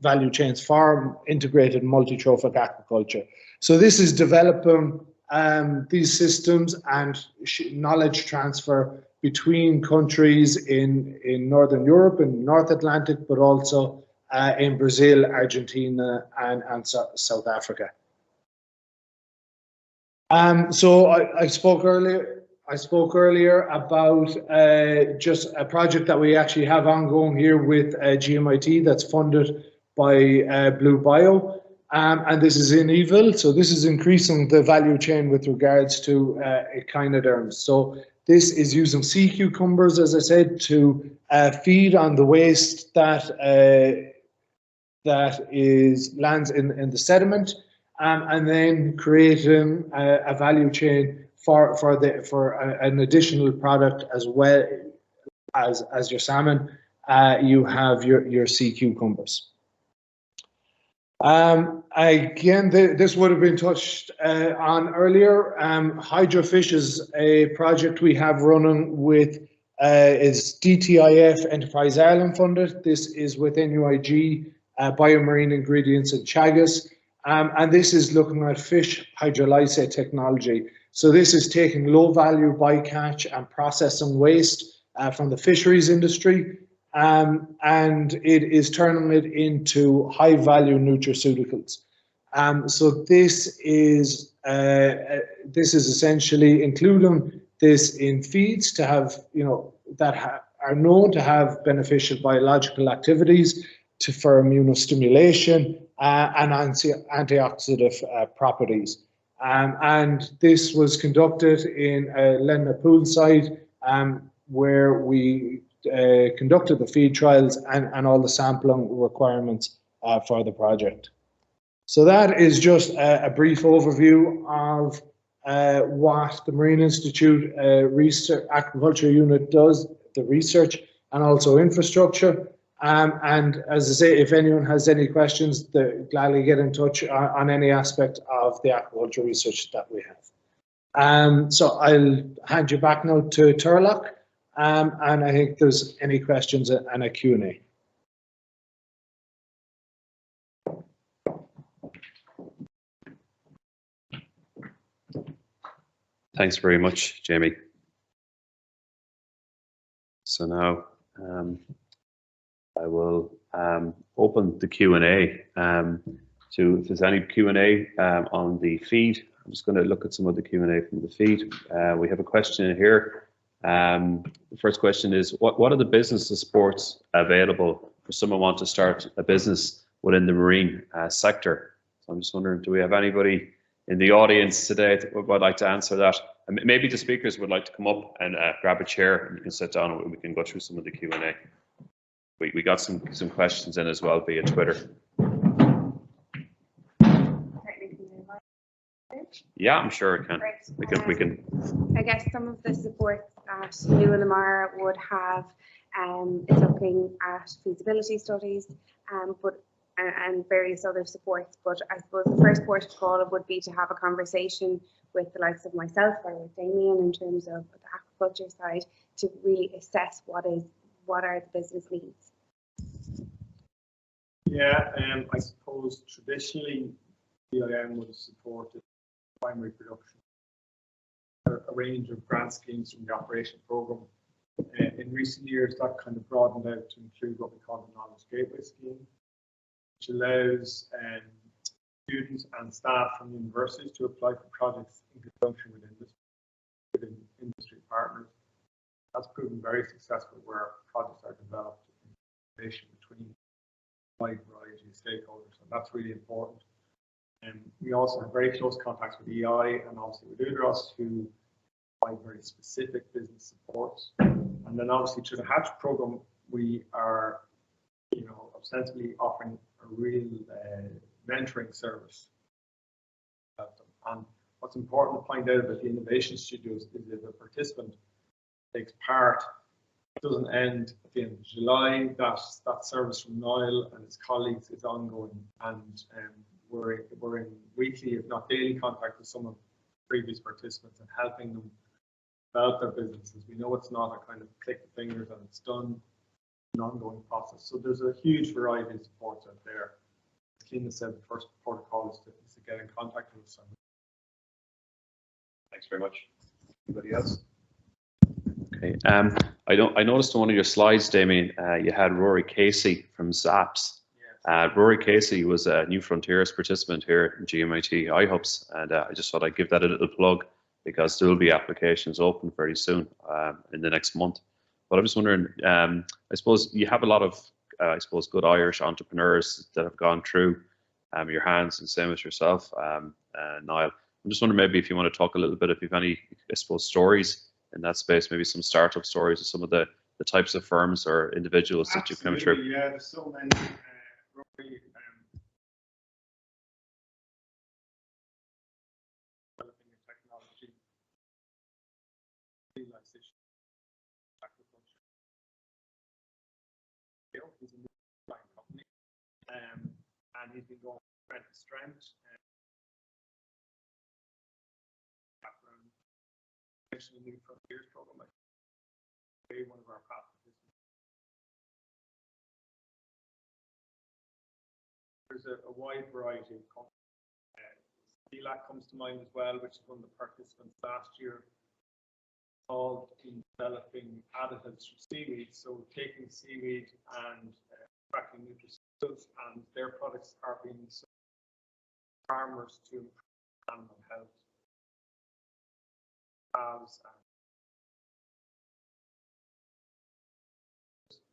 S5: value chains for integrated multi-trophic aquaculture. So this is developing these systems and knowledge transfer between countries in Northern Europe and North Atlantic, but also in Brazil, Argentina, and South Africa. So I spoke earlier about just a project that we actually have ongoing here with GMIT that's funded by Blue Bio. And this is in Evil, so this is increasing the value chain with regards to echinoderms. So this is using sea cucumbers, as I said, to feed on the waste that lands in the sediment, and then creating a value chain for an additional product, as well as your salmon. You have your sea cucumbers. Again, this would have been touched on earlier. Hydrofish is a project we have running with, is DTIF Enterprise Ireland funded. This is with NUIG, Biomarine Ingredients and Chagas. And this is looking at fish hydrolyse technology. So this is taking low value bycatch and processing waste from the fisheries industry, and it is turning it into high value nutraceuticals. So this is essentially including this in feeds to have, that are known to have beneficial biological activities for immunostimulation and antioxidant properties. And this was conducted in Lenna Poolside, where we conducted the feed trials and all the sampling requirements for the project. So that is just a brief overview of what the Marine Institute Research Aquaculture Unit does, the research and also infrastructure. And as I say, if anyone has any questions, gladly get in touch on any aspect of the aquaculture research that we have. So I'll hand you back now to Turlock, and I think there's any questions and a Q&A.
S1: Thanks very much, Jamie. So now I will open the Q&A to if there's any Q&A on the feed. I'm just going to look at some of the Q&A from the feed. We have a question here. The first question is, what are the business supports available for someone who wants to start a business within the marine sector? So I'm just wondering, do we have anybody in the audience today that would like to answer that? And maybe the speakers would like to come up and grab a chair, and you can sit down and we can go through some of the Q&A. We got some questions in as well via Twitter. Yeah, I'm sure it can.
S2: Great.
S1: We can.
S2: I guess some of the supports that New and Lamar would have, it's looking at feasibility studies, but and various other supports. But I suppose the first port of call would be to have a conversation with the likes of myself or with Damien in terms of the aquaculture side to really assess what are the business needs.
S3: Yeah, I suppose traditionally BIM would have supported primary production, a range of grant schemes from the operation programme. In recent years, that kind of broadened out to include what we call the Knowledge Gateway Scheme, which allows students and staff from universities to apply for projects in conjunction with industry partners. That's proven very successful where projects are developed in collaboration between a wide variety of stakeholders, and that's really important. And we also have very close contacts with EI and obviously with utilise, who provide very specific business supports. And then obviously through the Hatch program, we are, ostensibly offering a real mentoring service. And what's important to find out about the innovation studios is that the participant takes part. It doesn't end at the end of July. That service from Niall and his colleagues is ongoing, and we're in weekly, if not daily, contact with some of the previous participants and helping them develop their businesses. We know it's not a kind of click the fingers and it's done, an ongoing process. So there's a huge variety of supports out there. As Keena said, the first protocol is to get in contact with us.
S1: Thanks very much. Anybody else? Okay. I noticed on one of your slides, Damien, you had Rory Casey from ZAPS. Rory Casey was a New Frontiers participant here in GMIT iHubs, and I just thought I'd give that a little plug because there will be applications open very soon in the next month. But I'm just wondering, I suppose you have a lot of, good Irish entrepreneurs that have gone through your hands, and same as yourself, Niall. I'm just wondering maybe if you want to talk a little bit, if you have any, stories in that space, maybe some startup stories of some of the types of firms or individuals that you've come through.
S3: Yeah, there's so many. Developing the technology, utilization, agriculture. He's a new client company, and he's been going strength to strength. Background, the New Frontiers program, like one of our past participants. There's a wide variety of companies. DLAC comes to mind as well, which is one of the participants last year, involved in developing additives from seaweed. So taking seaweed and extracting nutraceuticals, and their products are being sold to farmers to improve animal health.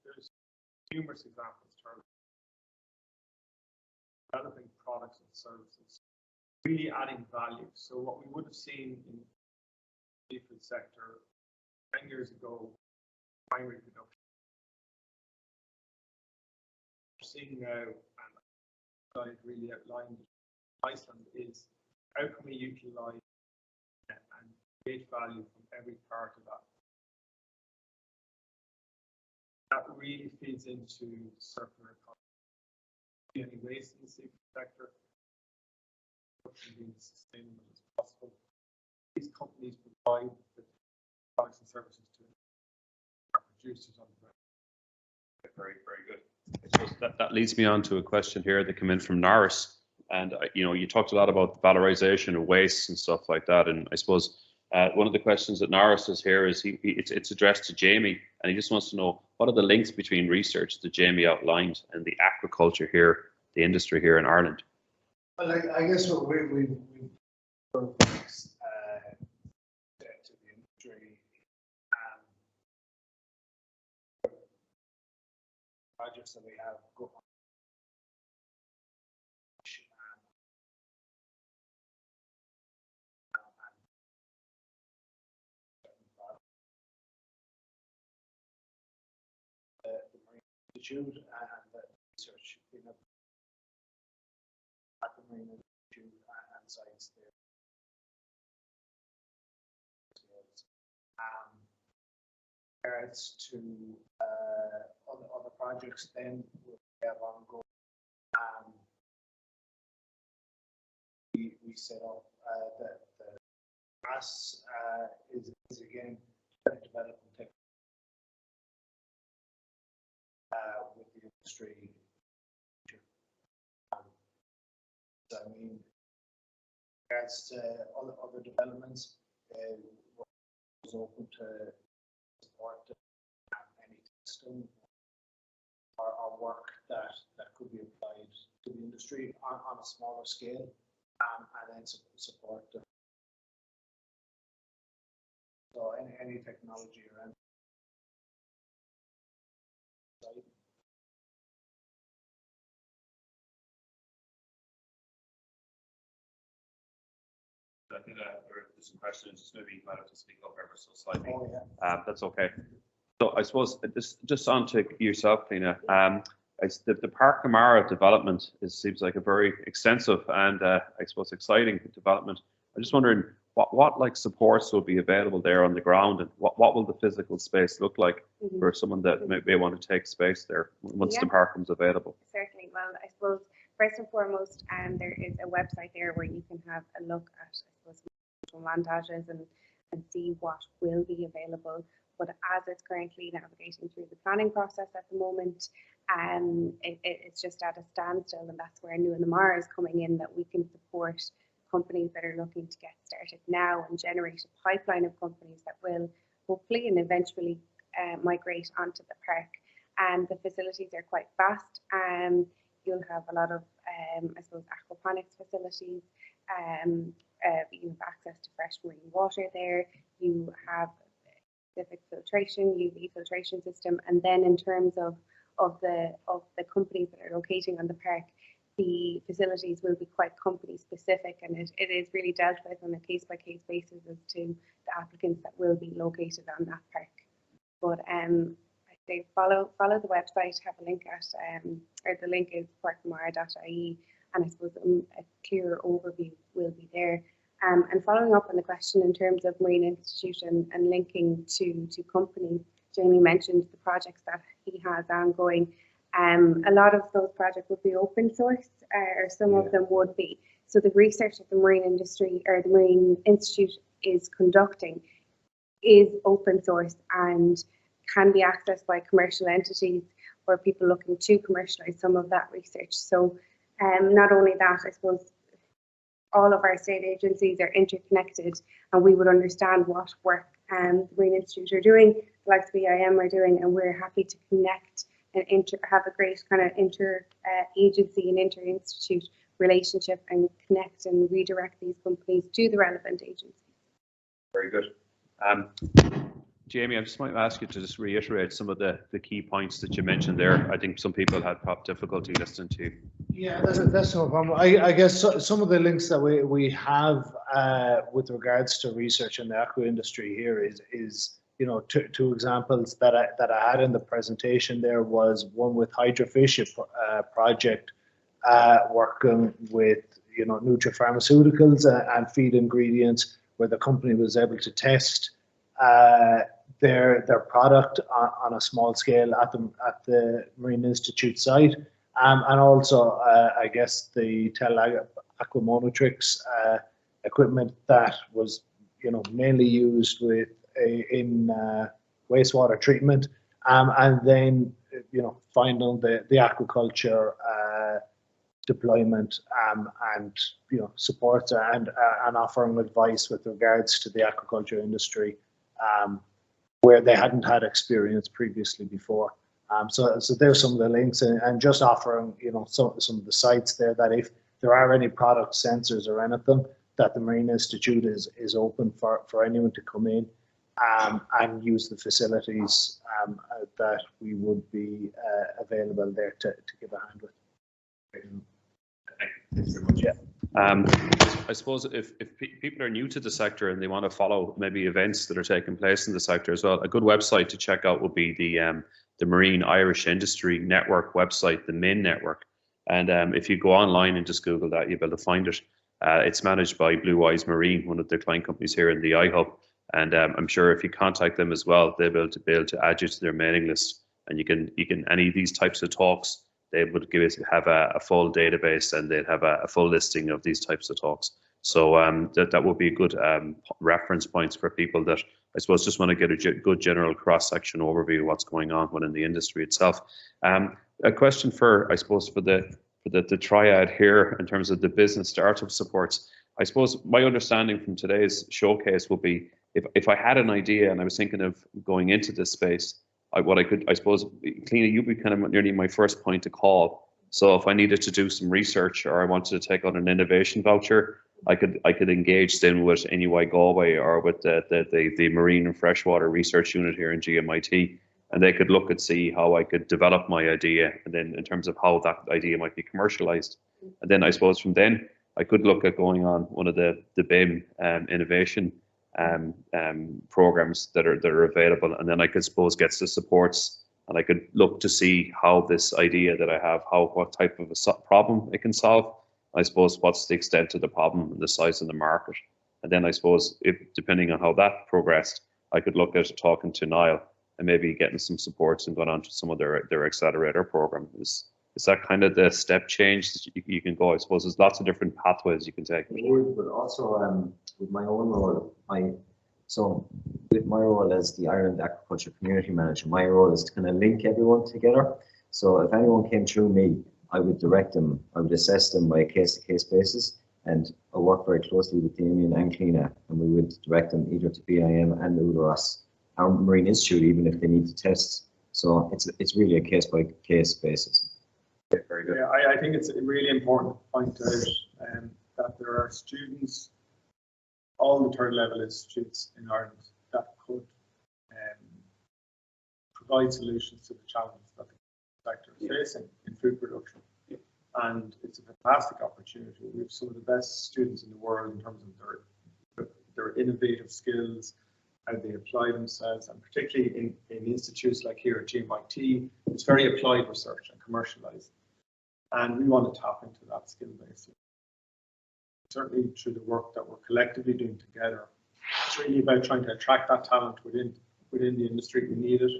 S3: There's numerous examples of developing products and services, really adding value. So what we would have seen in the seafood sector 10 years ago, primary production. What we're seeing now, and I really outlined in Iceland, is how can we utilise and create value from every part of that. That really feeds into the circular economy. Any waste in the seafood sector, being as sustainable as possible. These companies provide the products and services to our producers on the ground.
S1: Very, very good. I suppose that leads me on to a question here that came in from Norris. And you talked a lot about the valorization of waste and stuff like that. And I suppose one of the questions that Norris has here is it's addressed to Jamie, and he just wants to know what are the links between research that Jamie outlined and the aquaculture here, the industry here in Ireland.
S5: Well, I guess what we to the industry projects that we have going on. The Marine Institute and the research at the Marine Institute and sites there. Regards to other projects, then we have ongoing We set up the GRAS is again developing technology with the industry. So I mean, regards to other developments, was open to support any testing or work that could be applied to the industry on a smaller scale, and then support them. So any technology around.
S1: I think there's some questions, just maybe you might have to speak up ever so slightly.
S5: Oh, yeah.
S1: That's okay. So I suppose just on to yourself, Lena. The Park Amara development seems like a very extensive and I suppose exciting development. I'm just wondering what like supports will be available there on the ground, and what will the physical space look like for someone that may want to take space there once the park comes available?
S2: Certainly. Well, I suppose first and foremost, there is a website there where you can have a look at, I suppose, montages and see what will be available. But as it's currently navigating through the planning process at the moment, it's just at a standstill, and that's where New Namara is coming in, that we can support companies that are looking to get started now and generate a pipeline of companies that will hopefully and eventually migrate onto the park. And the facilities are quite vast. You'll have a lot of, I suppose, aquaponics facilities. You have access to fresh marine water there. You have specific filtration, UV filtration system, and then in terms of the companies that are locating on the park, the facilities will be quite company specific, and it is really dealt with on a case by case basis as to the applicants that will be located on that park. But I say follow the website, have a link at or the link is parkamara.ie, and I suppose a clearer overview will be there. And following up on the question in terms of Marine Institute and linking to companies, Jamie mentioned the projects that he has ongoing. A lot of those projects would be open source, or some of them would be. So the research that the Marine Industry or the Marine Institute is conducting is open source and can be accessed by commercial entities or people looking to commercialize some of that research. So not only that, I suppose all of our state agencies are interconnected, and we would understand what work the Marine Institute are doing, the likes of BIM are doing, and we're happy to connect and have a great kind of inter-agency and inter-institute relationship and connect and redirect these companies to the relevant agencies.
S1: Very good. Jamie, I just might ask you to just reiterate some of the key points that you mentioned there. I think some people had difficulty listening to you.
S5: Yeah, that's no problem. I guess some of the links that we have with regards to research in the aqua industry here is you know, two examples that I had in the presentation. There was one with Hydrofish, a project working with, you know, nutrapharmaceuticals and feed ingredients, where the company was able to test their product on a small scale at the Marine Institute site, and also I guess the aquamonotrix equipment that was, you know, mainly used in wastewater treatment, and then, you know, final the aquaculture deployment, and, you know, support and offering advice with regards to the aquaculture industry, where they hadn't had experience previously before. So there's some of the links, and just offering, you know, some of the sites there, that if there are any product sensors or anything, that the Marine Institute is open for anyone to come in and use the facilities that we would be available there to give a hand with.
S1: Thanks very much. Yeah. I suppose if people are new to the sector and they want to follow maybe events that are taking place in the sector as well, a good website to check out would be the Marine Irish Industry Network website, the MIN network. And if you go online and just Google that, you'll be able to find it. It's managed by Blue Wise Marine, one of the client companies here in the iHub. And I'm sure if you contact them as well, they'll be able to add you to their mailing list. And you can any of these types of talks they would have a full database, and they'd have a full listing of these types of talks. So that would be a good reference points for people that I suppose just want to get a good general cross-section overview of what's going on within the industry itself. A question for, I suppose, for the triad here in terms of the business startup supports. I suppose my understanding from today's showcase would be if I had an idea and I was thinking of going into this space, I suppose, Cleena, you'd be kind of nearly my first point of call. So if I needed to do some research or I wanted to take on an innovation voucher, I could engage then with NUI Galway or with the Marine and Freshwater Research Unit here in GMIT, and they could look and see how I could develop my idea, and then in terms of how that idea might be commercialized. And then I suppose from then I could look at going on one of the BIM innovation programs that are available, and then I could suppose get the supports, and I could look to see how this idea that I have, what type of a problem it can solve. I suppose what's the extent of the problem and the size of the market, and then I suppose if depending on how that progressed, I could look at talking to Niall and maybe getting some supports and going on to some of their accelerator program. Is that kind of the step change that you can go? I suppose there's lots of different pathways you can take.
S4: But also with my own role, with my role as the Ireland Aquaculture Community Manager, my role is to kind of link everyone together. So if anyone came through me, I would direct them, I would assess them by a case-to-case basis, and I work very closely with Damien and Cleena, and we would direct them either to BIM and utilise our Marine Institute, even if they need to test. So it's really a case-by-case basis.
S1: Okay, very good.
S3: Yeah, I think it's really important to point out that there are students, all the third level institutes in Ireland, that could provide solutions to the challenges that the sector is facing in food production. And it's a fantastic opportunity. We have some of the best students in the world in terms of their innovative skills, how they apply themselves, and particularly in institutes like here at GMIT, it's very applied research and commercialized. And we want to tap into that skill base. Certainly through the work that we're collectively doing together. It's really about trying to attract that talent within the industry. We need it.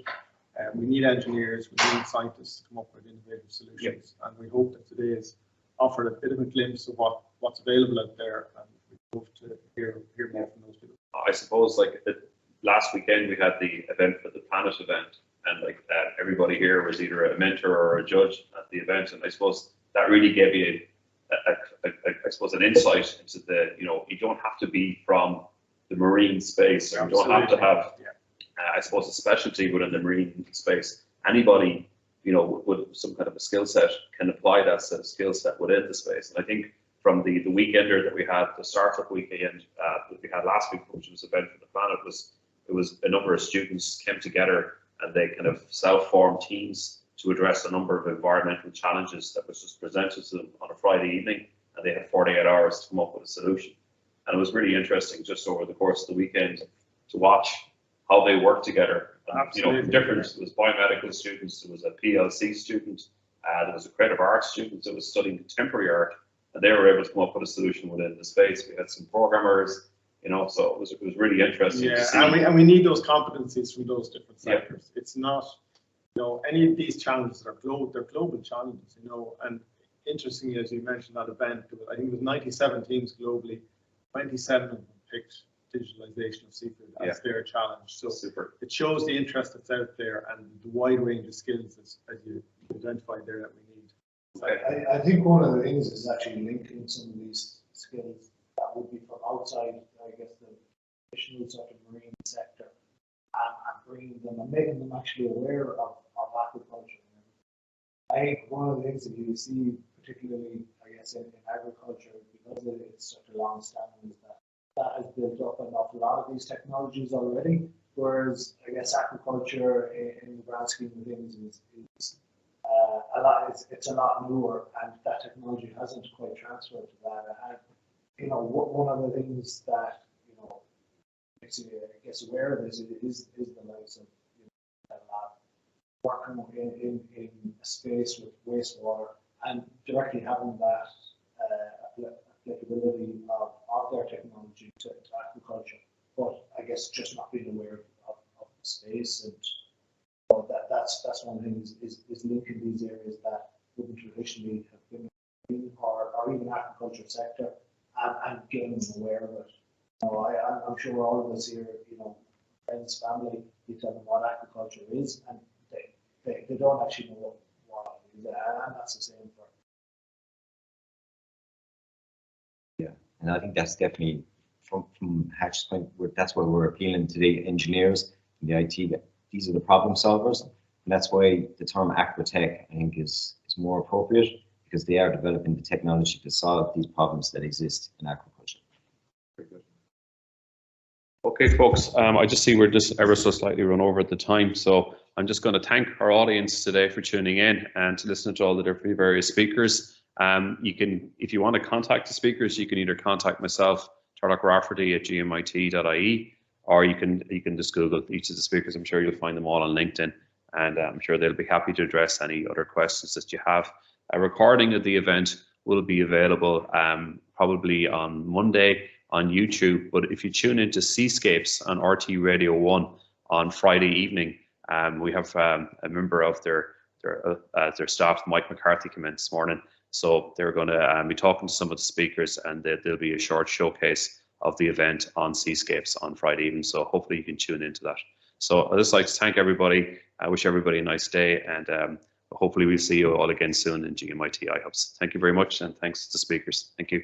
S3: We need engineers, we need scientists to come up with innovative solutions. And we hope that today has offered a bit of a glimpse of what's available out there, and we hope to hear more from those people.
S1: I suppose like last weekend we had the event for the Planet event, and like everybody here was either a mentor or a judge at the event, and I suppose that really gave you I suppose an insight into you don't have to be from the marine space, or you don't have to have I suppose a specialty within the marine space. Anybody with some kind of a skill set can apply that set of skill set within the space. And I think from the weekender that we had, the startup weekend that we had last week, which was event for the Planet, it was a number of students came together and they kind of self-formed teams to address a number of environmental challenges that was just presented to them on a Friday evening, and they had 48 hours to come up with a solution. And it was really interesting just over the course of the weekend to watch how they work together. Different. There was biomedical students, there was a PLC student, there was a creative arts student that was studying contemporary art, and they were able to come up with a solution within the space. We had some programmers, so it was really interesting to see.
S3: And we need those competencies from those different sectors. It's not, any of these challenges are global challenges, and interestingly, as you mentioned that event, I think it was 97 teams globally, 27 of them picked digitalization of seafood as their challenge. So it shows the interest that's out there and the wide range of skills as you identified there that we need.
S5: I think one of the things is actually linking some of these skills that would be from outside, I guess, the traditional sort of marine sector, and bringing them and making them actually aware of aquaculture. I think one of the things that you see, particularly, I guess, in agriculture, because it's such a long standing, is that has built up an awful lot of these technologies already, whereas I guess aquaculture in the grand scheme of things is it's a lot newer, and that technology hasn't quite transferred to that. And one of the things that makes you, I guess, aware of this is the likes of working in a space with wastewater and directly having that applicability of their technology to agriculture, but I guess just not being aware of the space, and that's one thing is linking these areas that wouldn't traditionally have been in, or even agriculture sector, and getting them aware of it. You know, I'm sure all of us here, you know, friends, family, you tell them what agriculture is, and they don't actually know what it is, and that's the same for.
S4: Yeah, and I think that's definitely from Hatch's point, that's why we're appealing to the engineers and the IT, that these are the problem solvers, and that's why the term agri-tech, I think, is more appropriate, because they are developing the technology to solve these problems that exist in agriculture.
S1: Very good. Okay, folks, I just see we're just ever so slightly run over at the time, so I'm just going to thank our audience today for tuning in and to listen to all the different various speakers. You can, if you want to contact the speakers, you can either contact myself, Turlough Rafferty at gmit.ie, or you can just Google each of the speakers. I'm sure you'll find them all on LinkedIn, and I'm sure they'll be happy to address any other questions that you have. A recording of the event will be available probably on Monday on YouTube, but if you tune into Seascapes on RT Radio 1 on Friday evening, we have a member of their staff, Mike McCarthy, come in this morning. So they're going to be talking to some of the speakers, and there'll be a short showcase of the event on Seascapes on Friday evening. So hopefully you can tune into that. So I'd just like to thank everybody. I wish everybody a nice day, and hopefully we'll see you all again soon in GMIT iHubs. Thank you very much, and thanks to the speakers. Thank you.